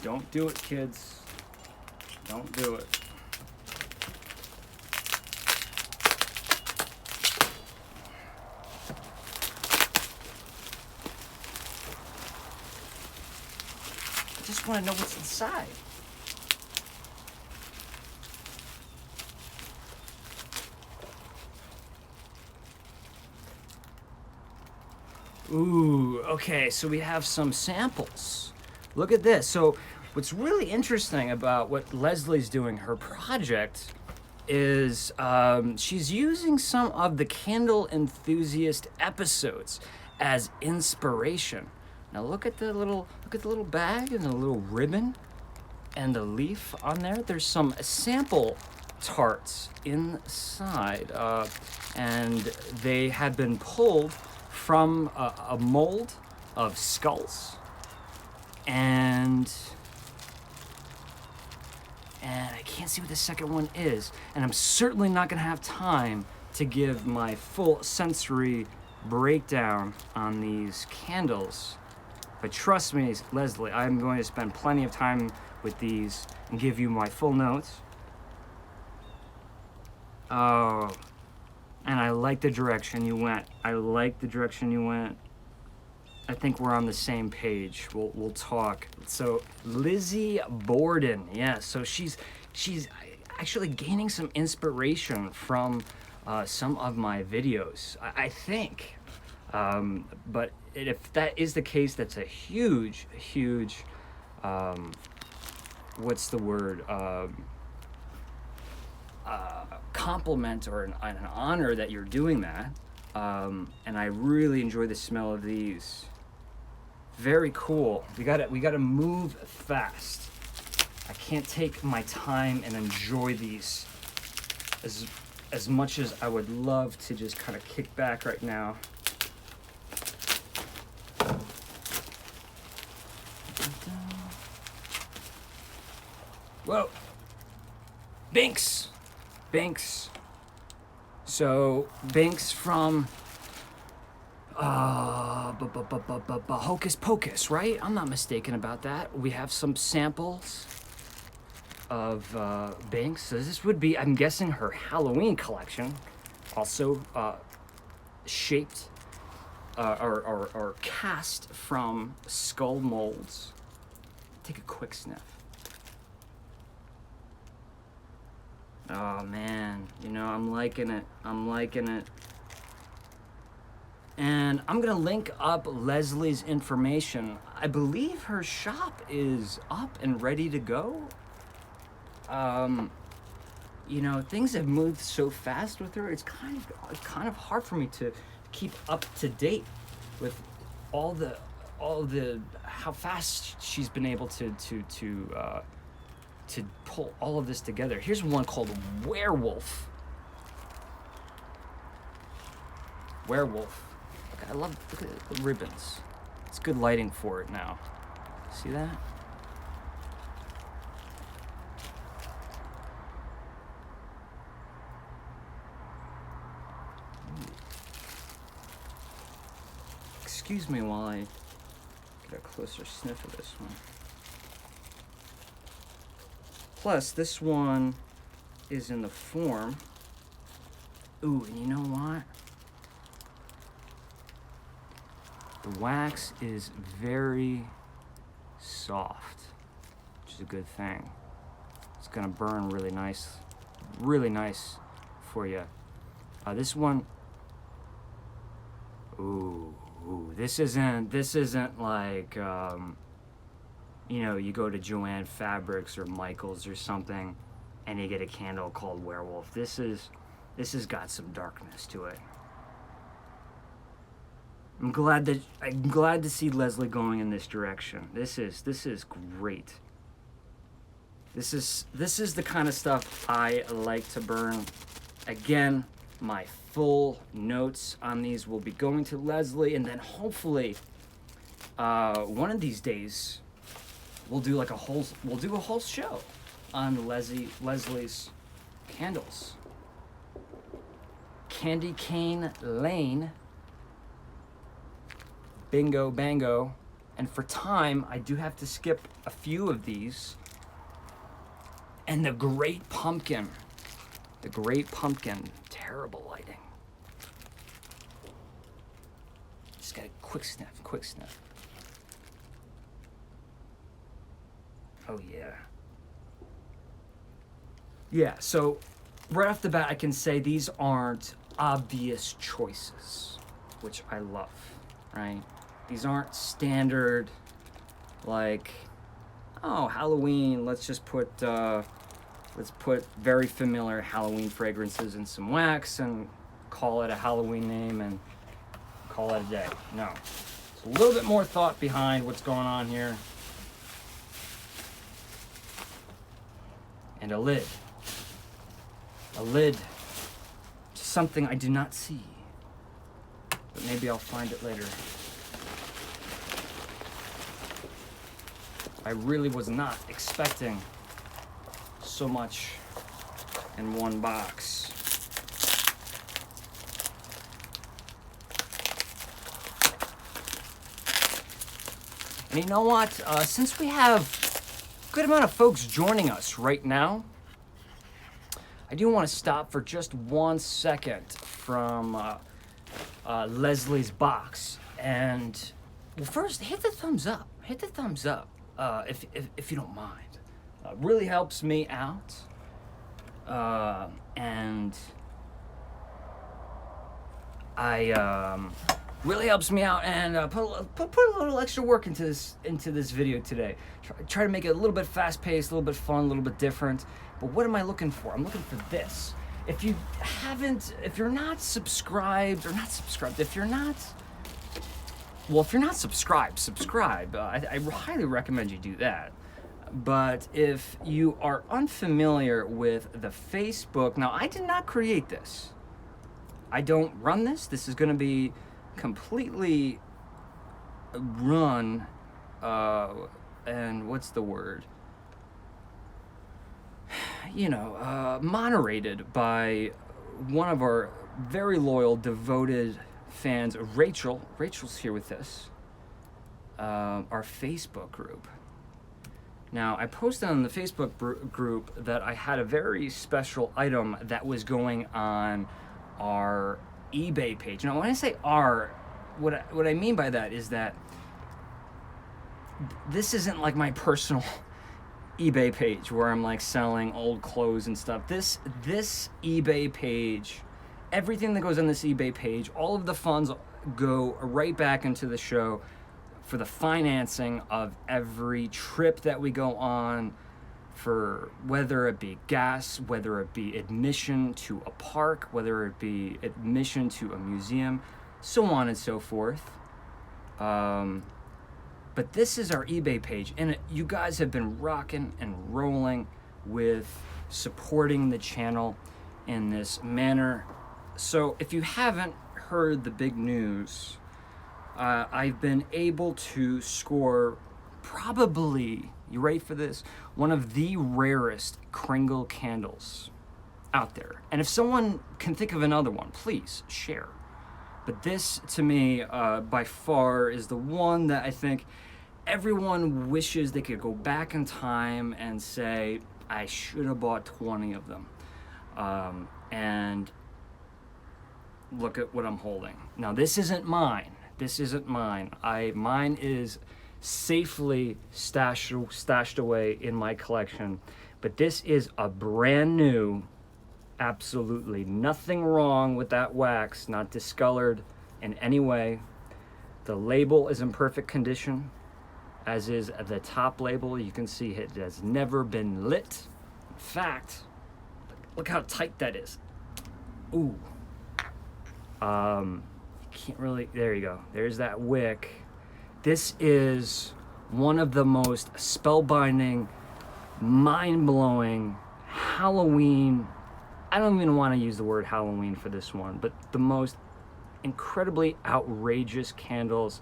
Don't do it, kids. Don't do it. I just want to know what's inside. Ooh, okay, so we have some samples. Look at this. So what's really interesting about what Leslie's doing, her project, is she's using some of the Candle Enthusiast episodes as inspiration. Now look at the little bag and the little ribbon and the leaf on there. There's some sample tarts inside, and they have been pulled from a mold of skulls. And I can't see what the second one is. And I'm certainly not gonna have time to give my full sensory breakdown on these candles. But trust me, Leslie, I'm going to spend plenty of time with these and give you my full notes. Oh, and I like the direction you went. I like the direction you went. I think we're on the same page. We'll talk. So Lizzie Borden, yeah. So she's actually gaining some inspiration from some of my videos, I think. But if that is the case, that's a huge, what's the word? Compliment or an honor that you're doing that. And I really enjoy the smell of these. Very cool. We gotta move fast. I can't take my time and enjoy these as much as I would love to just kind of kick back right now. Whoa. Binks. So Binks from Hocus Pocus, right? I'm not mistaken about that. We have some samples of Binks. So this would be, I'm guessing, her Halloween collection. Also shaped or cast from skull molds. Take a quick sniff. Oh man, you know, I'm liking it. And I'm gonna link up Leslie's information. I believe her shop is up and ready to go. You know, things have moved so fast with her. It's kind of hard for me to keep up to date with all the how fast she's been able to pull all of this together. Here's one called Werewolf. I love, look at the ribbons. It's good lighting for it now. See that? Ooh. Excuse me while I get a closer sniff of this one. Plus, this one is in the form. Ooh, and you know what? The wax is very soft, which is a good thing. It's gonna burn really nice for you. This one, ooh, this isn't like, you know, you go to Joanne Fabrics or Michael's or something and you get a candle called Werewolf. This has got some darkness to it. I'm glad to see Leslie going in this direction. This is great. This is the kind of stuff I like to burn. Again, my full notes on these will be going to Leslie, and then hopefully one of these days we'll do a whole show on Leslie's candles. Candy Cane Lane, Bingo Bango, and for time I do have to skip a few of these. And the Great Pumpkin. The Great Pumpkin. Terrible lighting. Just got a quick sniff. Oh yeah. Yeah, so right off the bat I can say these aren't obvious choices, which I love, right? These aren't standard, like, oh, Halloween, let's put very familiar Halloween fragrances in some wax and call it a Halloween name and call it a day. No. It's a little bit more thought behind what's going on here. And a lid. A lid to something I do not see. But maybe I'll find it later. I really was not expecting so much in one box. And you know what? Since we have a good amount of folks joining us right now, I do want to stop for just 1 second from Leslie's box. And, well, first, hit the thumbs up. Hit the thumbs up if you don't mind. Really helps me out, and really helps me out, and put a little extra work into this video today. Try to make it a little bit fast-paced, a little bit fun, a little bit different. But what am I looking for? I'm looking for this. If you're not subscribed, if you're not subscribe. I highly recommend you do that. But if you are unfamiliar with the Facebook, now I did not create this. I don't run this. This is going to be completely run, and what's the word? Moderated by one of our very loyal, devoted fans, Rachel. Rachel's here with us. Our Facebook group. Now, I posted on the Facebook group that I had a very special item that was going on our eBay page. Now, when I say our, what I mean by that is that this isn't like my personal eBay page where I'm like selling old clothes and stuff. This eBay page, everything that goes on this eBay page, all of the funds go right back into the show for the financing of every trip that we go on, for whether it be gas, whether it be admission to a park, whether it be admission to a museum, so on and so forth. But this is our eBay page, and you guys have been rocking and rolling with supporting the channel in this manner. So if you haven't heard the big news, I've been able to score probably, you ready for this, one of the rarest Kringle candles out there. And if someone can think of another one, please share. But this, to me, by far is the one that I think everyone wishes they could go back in time and say, I should have bought 20 of them. And look at what I'm holding. Now, this isn't mine. Mine is safely stashed away in my collection. But this is a brand new, absolutely nothing wrong with that wax, not discolored in any way. The label is in perfect condition, as is the top label. You can see it has never been lit. In fact, look how tight that is. Ooh. You can't really, there you go. There's that wick. This is one of the most spellbinding, mind-blowing Halloween, I don't even want to use the word Halloween for this one, but the most incredibly outrageous candles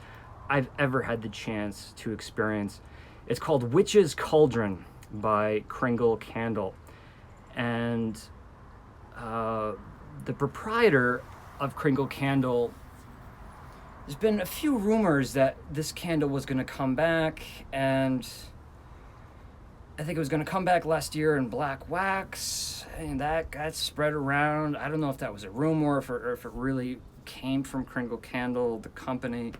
I've ever had the chance to experience. It's called Witch's Cauldron by Kringle Candle. And the proprietor of Kringle Candle, there's been a few rumors that this candle was going to come back, and I think it was going to come back last year in black wax, and that got spread around. I don't know if that was a rumor or if it really came from Kringle Candle, the company,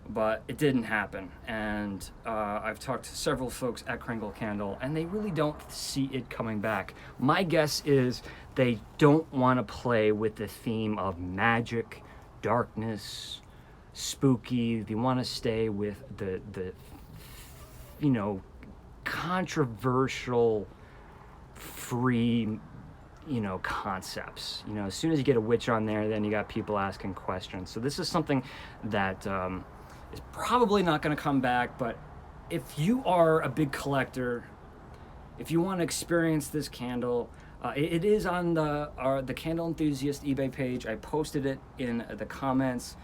but it didn't happen. And I've talked to several folks at Kringle Candle, and they really don't see it coming back. My guess is they don't want to play with the theme of magic, darkness, spooky. They want to stay with the you know, controversial, free, you know, concepts. You know, as soon as you get a witch on there, then you got people asking questions. So this is something that is probably not going to come back. But if you are a big collector, if you want to experience this candle, it is on the Candle Enthusiast eBay page. I posted it in the comments.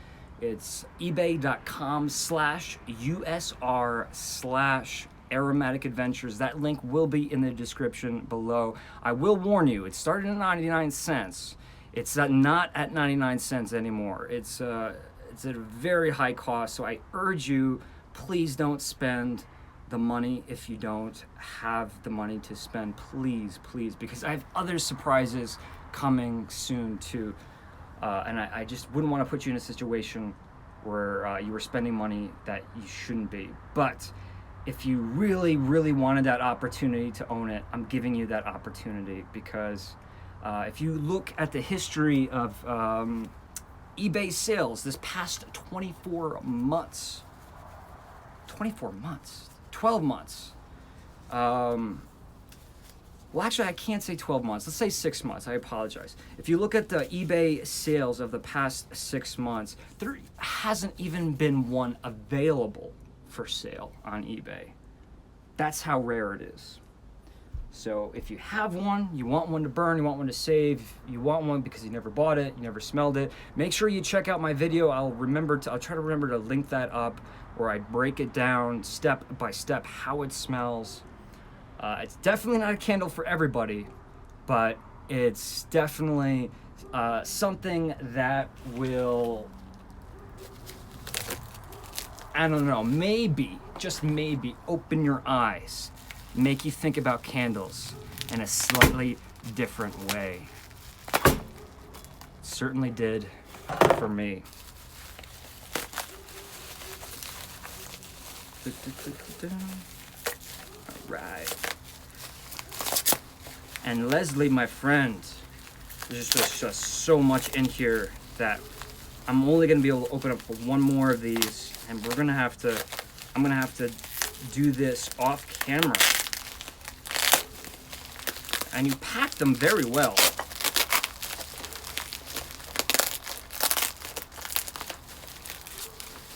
It's ebay.com/USR/aromatic adventures. That link will be in the description below. I will warn you, it started at 99 cents. It's not at 99 cents anymore. It's at a very high cost, so I urge you, please don't spend the money if you don't have the money to spend. Please, please, because I have other surprises coming soon too. And I just wouldn't want to put you in a situation where you were spending money that you shouldn't be. But if you really, really wanted that opportunity to own it, I'm giving you that opportunity, because if you look at the history of eBay sales this past 12 months, well, actually, I can't say 12 months. Let's say 6 months. I apologize. If you look at the eBay sales of the past 6 months, there hasn't even been one available for sale on eBay. That's how rare it is. So if you have one, you want one to burn, you want one to save, you want one because you never bought it, you never smelled it, make sure you check out my video. I'll try to remember to link that up, where I break it down step by step how it smells. It's definitely not a candle for everybody, but it's definitely something that will, I don't know, maybe, just maybe, open your eyes, make you think about candles in a slightly different way. It certainly did for me. All right. And Leslie, my friend, there's just so much in here that I'm only gonna be able to open up one more of these, and I'm gonna have to do this off camera. And you packed them very well.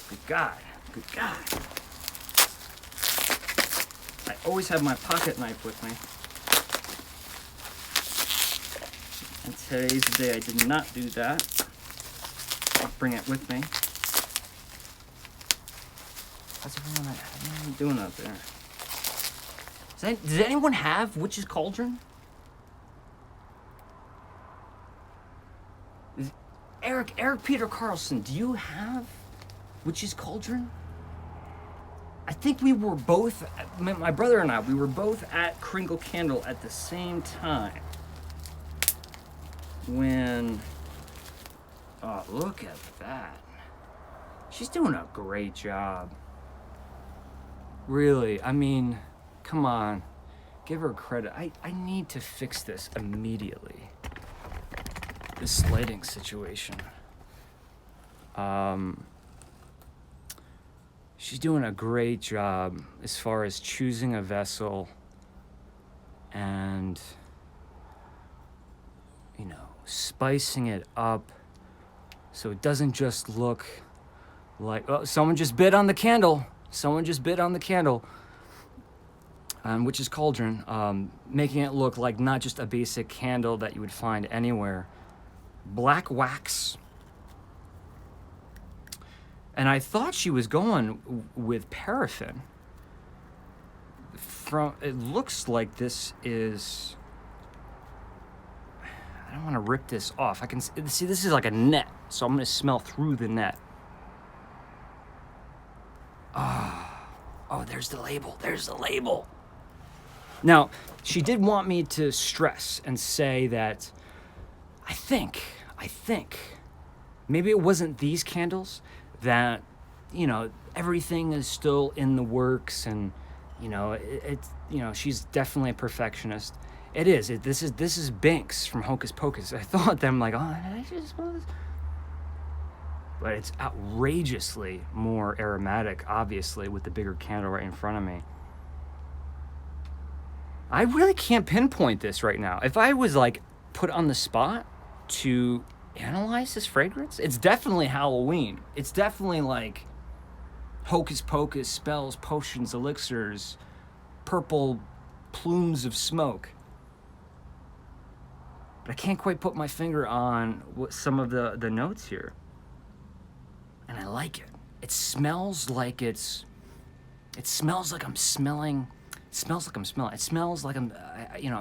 Good God, good God. I always have my pocket knife with me. And today's the day I did not do that. I'll bring it with me. What's everyone doing out there? Does anyone have Witch's Cauldron? Eric Peter Carlson, do you have Witch's Cauldron? I think we were both, my brother and I, we were both at Kringle Candle at the same time. When, oh, look at that. She's doing a great job. Really, I mean, come on. give her credit. I need to fix this immediately. This lighting situation. She's doing a great job as far as choosing a vessel and, you know, spicing it up so it doesn't just look like, oh, someone just bit on the candle. Someone just bit on the candle, which is cauldron, making it look like not just a basic candle that you would find anywhere. Black wax. And I thought she was going with paraffin. It looks like this is, I don't want to rip this off. I can see this is like a net, so I'm going to smell through the net. Oh, there's the label. There's the label. Now, she did want me to stress and say that I think, maybe it wasn't these candles, that, you know, everything is still in the works, and, you know, it's, you know, she's definitely a perfectionist. It is. This is Binks from Hocus Pocus. I thought them like, oh, did I just smell this? But it's outrageously more aromatic, obviously, with the bigger candle right in front of me. I really can't pinpoint this right now. If I was like put on the spot to analyze this fragrance, it's definitely Halloween. It's definitely like Hocus Pocus, spells, potions, elixirs, purple plumes of smoke. But I can't quite put my finger on what some of the notes here. And I like it. It smells like I'm smelling. It smells like I'm smelling. It smells like I'm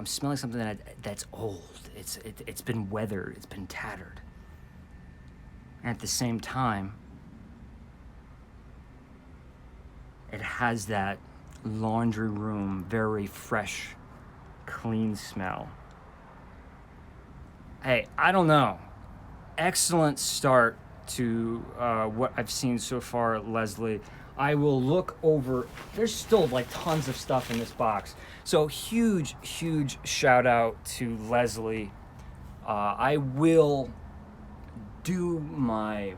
smelling something that's old. It's been weathered. It's been tattered. And at the same time, it has that laundry room, very fresh, clean smell. Hey, I don't know. Excellent start to what I've seen so far, Leslie. I will look over. There's still like tons of stuff in this box. So huge shout out to Leslie. I will do my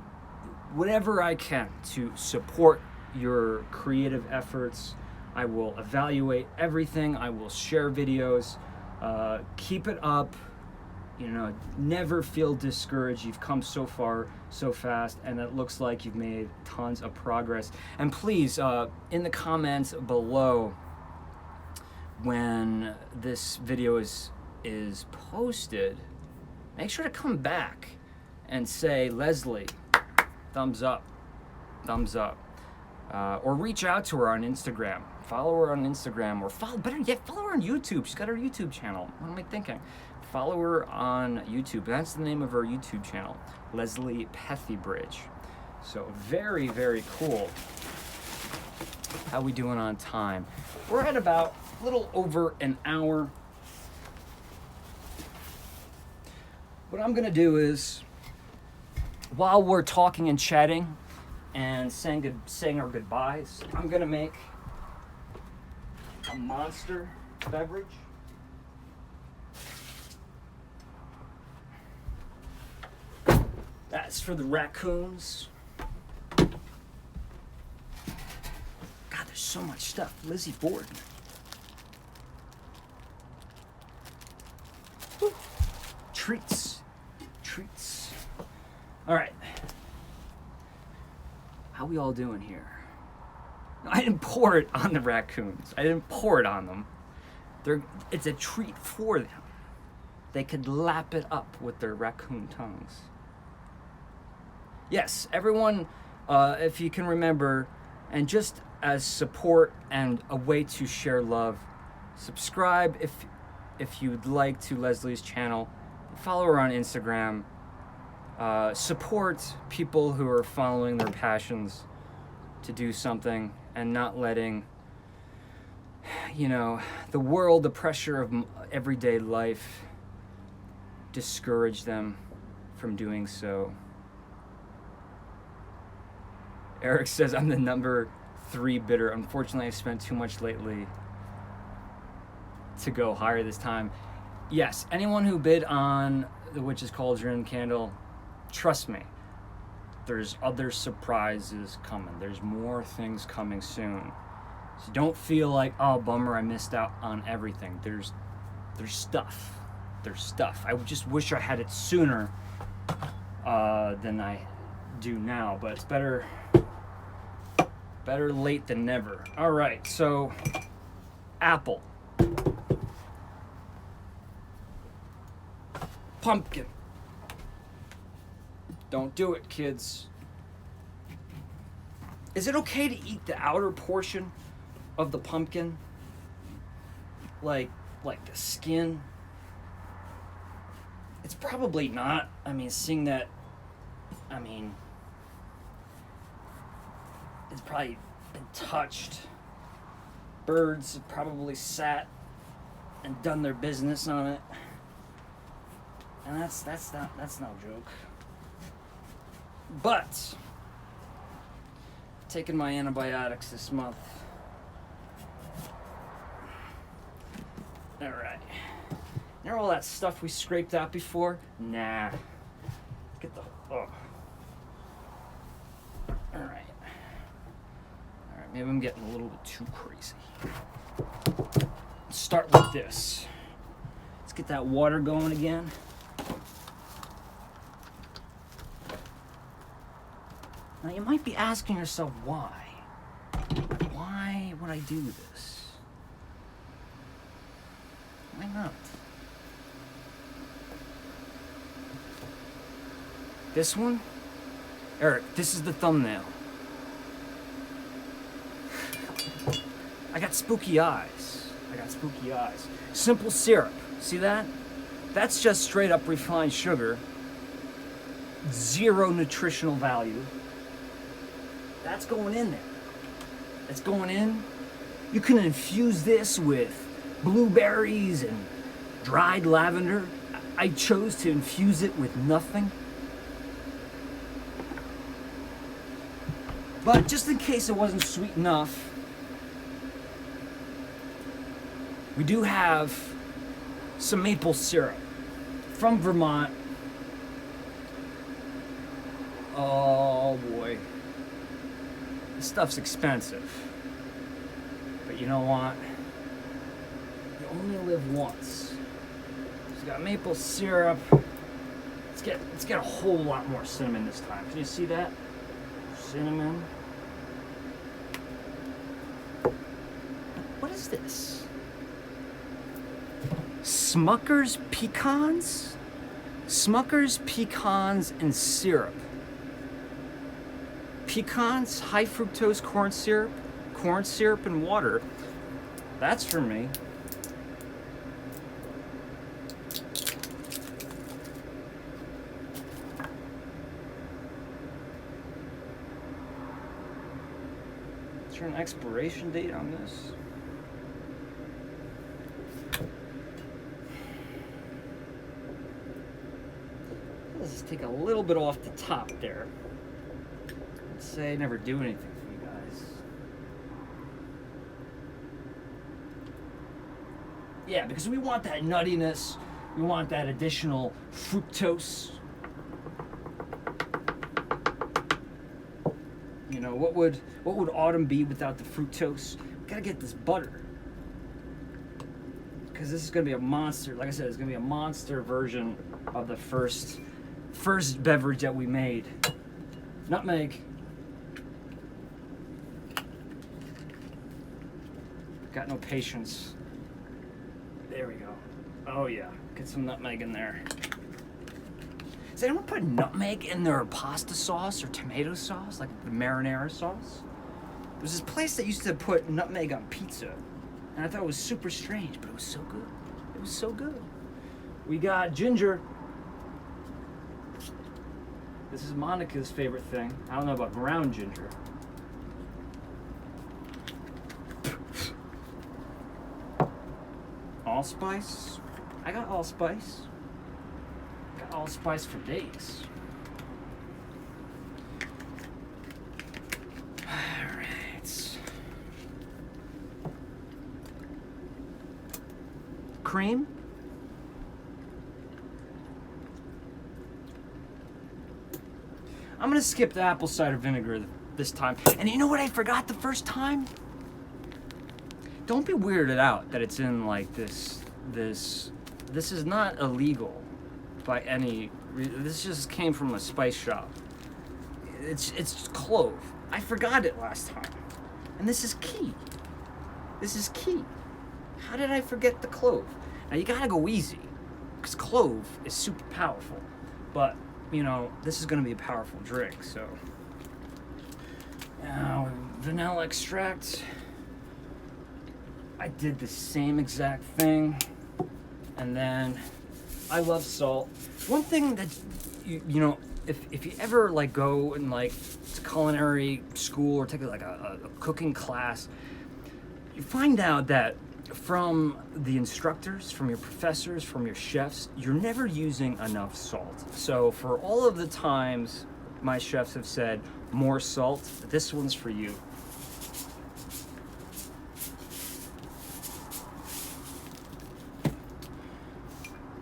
whatever I can to support your creative efforts. I will evaluate everything. I will share videos. Keep it up. You know, never feel discouraged. You've come so far, so fast, and it looks like you've made tons of progress. And please, in the comments below, when this video is posted, make sure to come back and say, Leslie, thumbs up, or reach out to her on Instagram. Follow her on Instagram, or better yet, follow her on YouTube. She's got her YouTube channel. What am I thinking? Follow her on YouTube. That's the name of her YouTube channel, Leslie Pethybridge. So very cool. How we doing on time? We're at about a little over an hour. What I'm gonna do is, while we're talking and chatting and saying our goodbyes, I'm gonna make a monster beverage. That's for the raccoons. God, there's so much stuff. Lizzie Borden. Woo. Treats. All right. How we all doing here? I didn't pour it on the raccoons. I didn't pour it on them. It's a treat for them. They could lap it up with their raccoon tongues. Yes, everyone, if you can remember, and just as support and a way to share love, subscribe if you'd like to Leslie's channel. Follow her on Instagram. Support people who are following their passions to do something and not letting, you know, the world, the pressure of everyday life discourage them from doing so. Eric says, I'm the number 3 bidder. Unfortunately, I've spent too much lately. to go higher this time. Yes, anyone who bid on the Witch's Cauldron candle, trust me, there's other surprises coming. There's more things coming soon. So don't feel like, oh, bummer, I missed out on everything. There's stuff. There's stuff. I just wish I had it sooner than I do now, but it's better late than never. All right, so apple, pumpkin. Don't do it, kids. Is it okay to eat the outer portion of the pumpkin? Like the skin? It's probably not. I mean, seeing that, it's probably been touched. Birds have probably sat and done their business on it. And that's no joke. But taking my antibiotics this month. All right. You know all that stuff we scraped out before? Nah. Get the All right. Maybe I'm getting a little bit too crazy. Let's start with this. Let's get that water going again. Now you might be asking yourself why. Why would I do this? Why not? This one? Eric, this is the thumbnail. I got spooky eyes. Simple syrup. See that? That's just straight up refined sugar. Zero nutritional value. That's going in there. That's going in. You can infuse this with blueberries and dried lavender. I chose to infuse it with nothing. But just in case it wasn't sweet enough, we do have some maple syrup from Vermont. Oh boy. This stuff's expensive. But you know what? You only live once. So we got maple syrup. Let's get a whole lot more cinnamon this time. Can you see that? Cinnamon. What is this? Smucker's pecans? Smucker's pecans and syrup. Pecans, high fructose corn syrup and water. That's for me. Is there an expiration date on this? Let's just take a little bit off the top there. Let's say I never do anything for you guys. Yeah, because we want that nuttiness. We want that additional fructose. You know, what would autumn be without the fructose? We gotta get this butter. Because this is gonna be a monster. Like I said, it's gonna be a monster version of the first beverage that we made. Nutmeg. Got no patience. There we go. Oh yeah, get some nutmeg in there. Does anyone put nutmeg in their pasta sauce or tomato sauce, like the marinara sauce? There's this place that used to put nutmeg on pizza, and I thought it was super strange, but it was so good. It was so good. We got ginger. This is Monica's favorite thing. I don't know about ground ginger. Allspice. I got allspice. Got allspice for days. Alright. cream. I'm gonna skip the apple cider vinegar this time. And you know what I forgot the first time? Don't be weirded out that it's in like this is not illegal by any. This just came from a spice shop. It's clove. I forgot it last time, and this is key. This is key. How did I forget the clove? Now you gotta go easy, because clove is super powerful. But you know this is gonna be a powerful drink. So now vanilla extract. I did the same exact thing, and then I love salt. One thing that you know, if you ever like go and like to culinary school or take like a cooking class, you find out that from the instructors, from your professors, from your chefs, you're never using enough salt. So for all of the times my chefs have said more salt, this one's for you.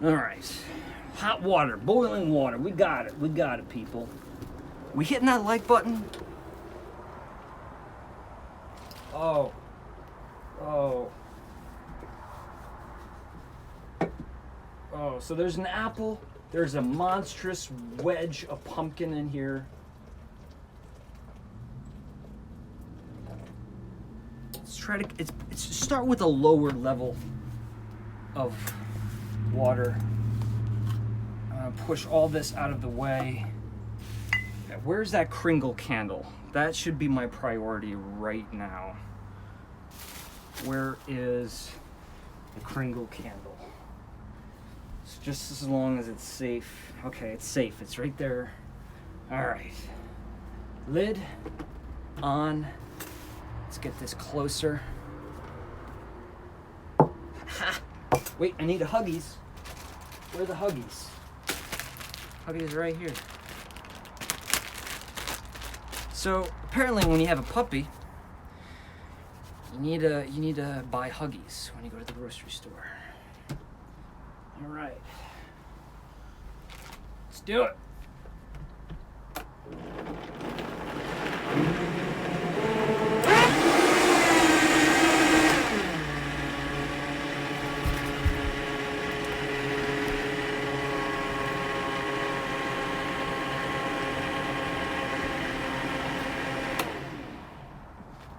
All right, hot water, boiling water. We got it, people. We hitting that like button? Oh. So there's an apple. There's a monstrous wedge of pumpkin in here. Let's try to. It's start with a lower level of water. Push all this out of the way. Where's that Kringle candle? That should be my priority right now. Where is the Kringle candle? It's just as long as it's safe. Okay, it's safe. It's right there. All right. Lid on. Let's get this closer. Ha! Wait, I need a Huggies. Where are the Huggies? Huggies right here. So apparently, when you have a puppy, you need to buy Huggies when you go to the grocery store. All right, let's do it.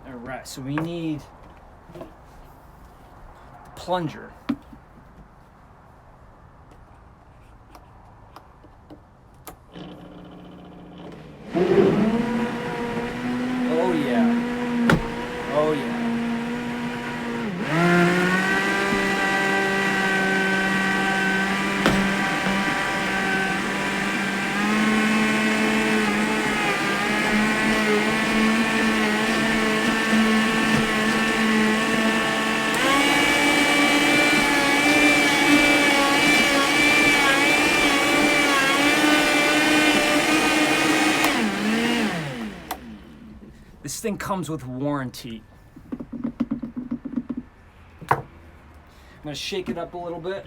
Alright, so we need the plunger. Oh yeah. Oh yeah. This thing comes with warranty. I'm gonna shake it up a little bit.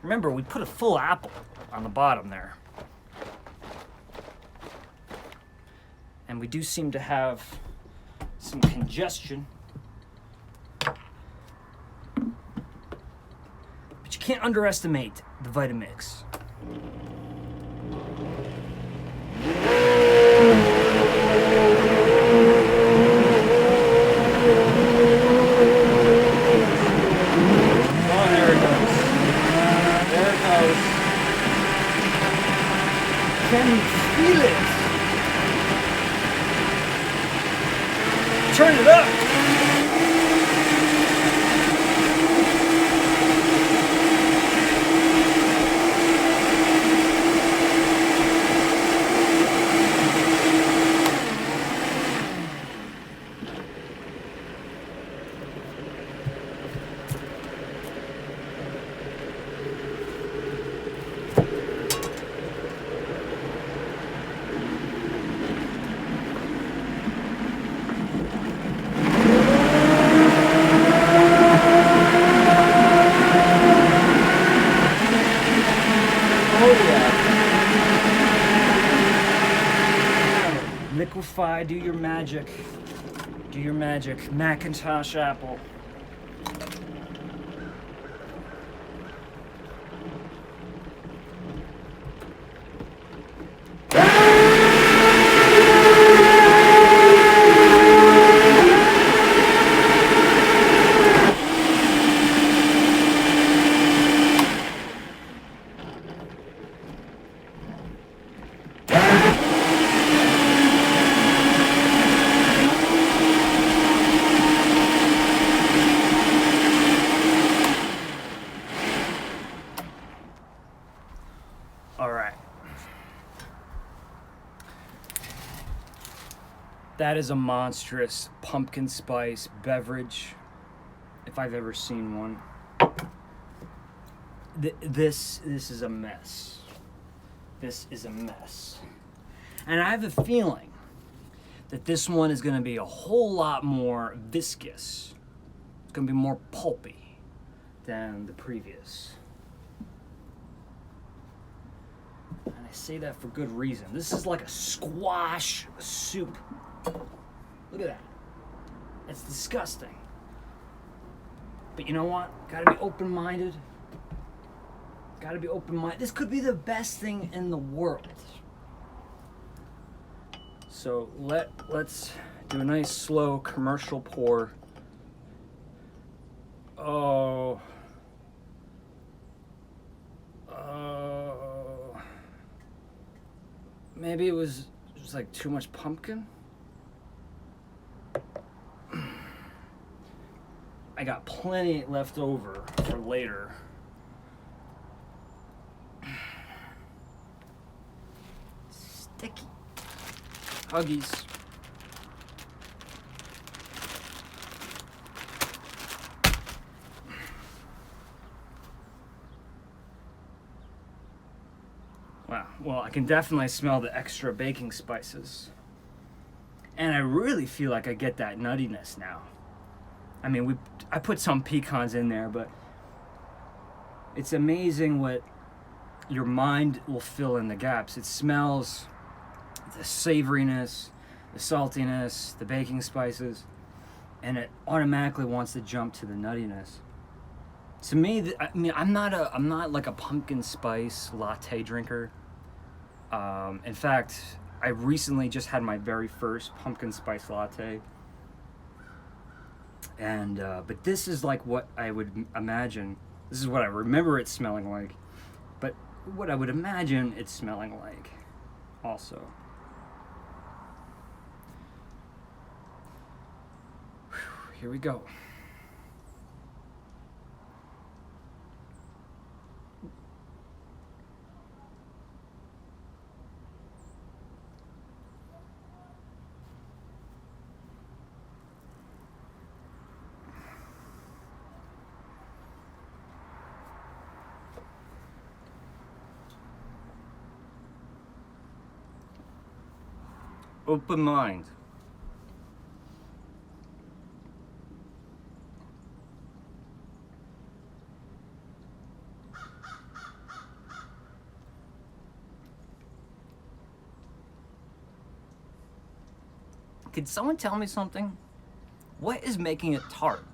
Remember, we put a full apple on the bottom there. And we do seem to have some congestion. But you can't underestimate the Vitamix. Can you feel it? Turn it up. Wi-Fi, do your magic. Do your magic. Macintosh Apple. All right. That is a monstrous pumpkin spice beverage, if I've ever seen one. This is a mess. This is a mess. And I have a feeling that this one is going to be a whole lot more viscous. It's going to be more pulpy than the previous. And I say that for good reason. This is like a squash soup. Look at that. It's disgusting. But you know what? Gotta be open-minded. Gotta be open-minded. This could be the best thing in the world. So let's do a nice slow commercial pour. Oh. Maybe it was just like too much pumpkin. I got plenty left over for later. Sticky. Huggies. Wow, well, I can definitely smell the extra baking spices. And I really feel like I get that nuttiness now. I mean, I put some pecans in there, but it's amazing what your mind will fill in the gaps. It smells the savoriness, the saltiness, the baking spices, and it automatically wants to jump to the nuttiness. To me, I mean, I'm not like a pumpkin spice latte drinker. In fact, I recently just had my very first pumpkin spice latte. And but this is like what I would imagine. This is what I remember it smelling like, but what I would imagine it's smelling like also. Whew, here we go. Open mind. Could someone tell me something? What is making it tart?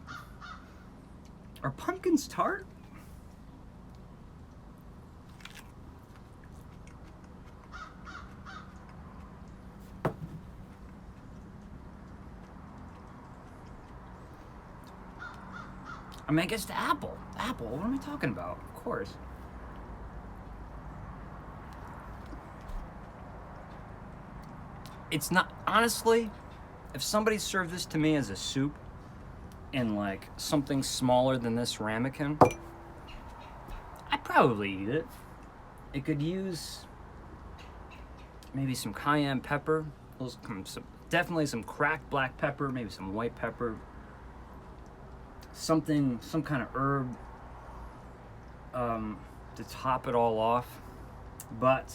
Are pumpkins tart? I mean, I guess the apple. Apple, what am I talking about? Of course. It's not, honestly, if somebody served this to me as a soup in like something smaller than this ramekin, I'd probably eat it. It could use maybe some cayenne pepper, definitely some cracked black pepper, maybe some white pepper. Some kind of herb to top it all off, but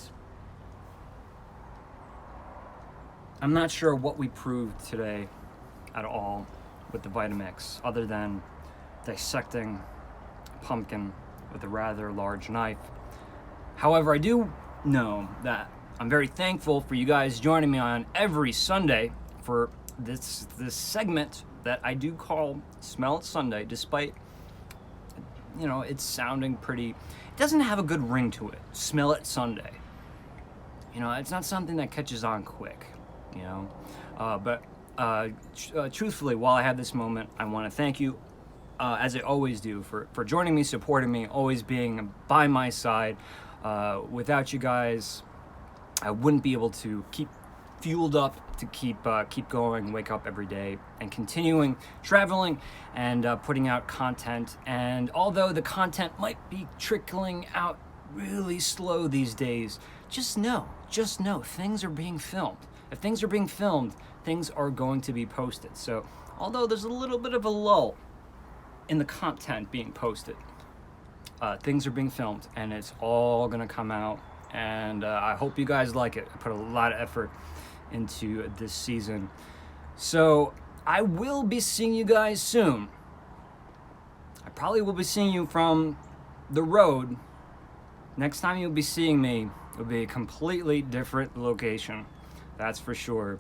I'm not sure what we proved today at all with the Vitamix, other than dissecting a pumpkin with a rather large knife. However, I do know that I'm very thankful for you guys joining me on every Sunday for this segment that I do call Smell It Sunday, despite, it's sounding pretty, it doesn't have a good ring to it. Smell It Sunday. It's not something that catches on quick, but truthfully, while I have this moment, I want to thank you, as I always do, for joining me, supporting me, always being by my side. Without you guys, I wouldn't be able to keep fueled up to keep going, wake up every day, and continuing traveling and putting out content. And although the content might be trickling out really slow these days, just know, things are being filmed. If things are being filmed, things are going to be posted. So although there's a little bit of a lull in the content being posted, things are being filmed, and it's all gonna come out. And I hope you guys like it. I put a lot of effort into this season. So I will be seeing you guys soon. I probably will be seeing you from the road. Next time you'll be seeing me, it'll be a completely different location. That's for sure.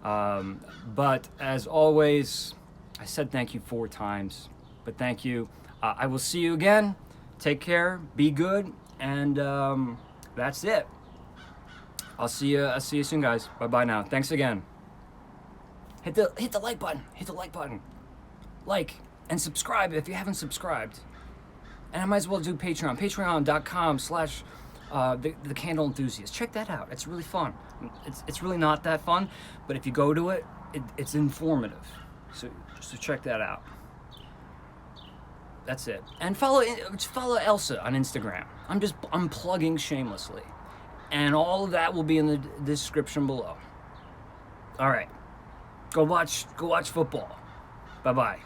But as always, I said thank you 4 times, but thank you. I will see you again. Take care, be good, and that's it. I'll see you soon, guys. Bye now. Thanks again. Hit the like button. Hit the like button. Like and subscribe if you haven't subscribed. And I might as well do Patreon. Patreon.com/the Candle Enthusiast. Check that out. It's really fun. It's really not that fun, but if you go to it, it's informative. So check that out. That's it. And follow Elsa on Instagram. I'm plugging shamelessly. And all of that will be in the description below. All right. Go watch football. Bye-bye.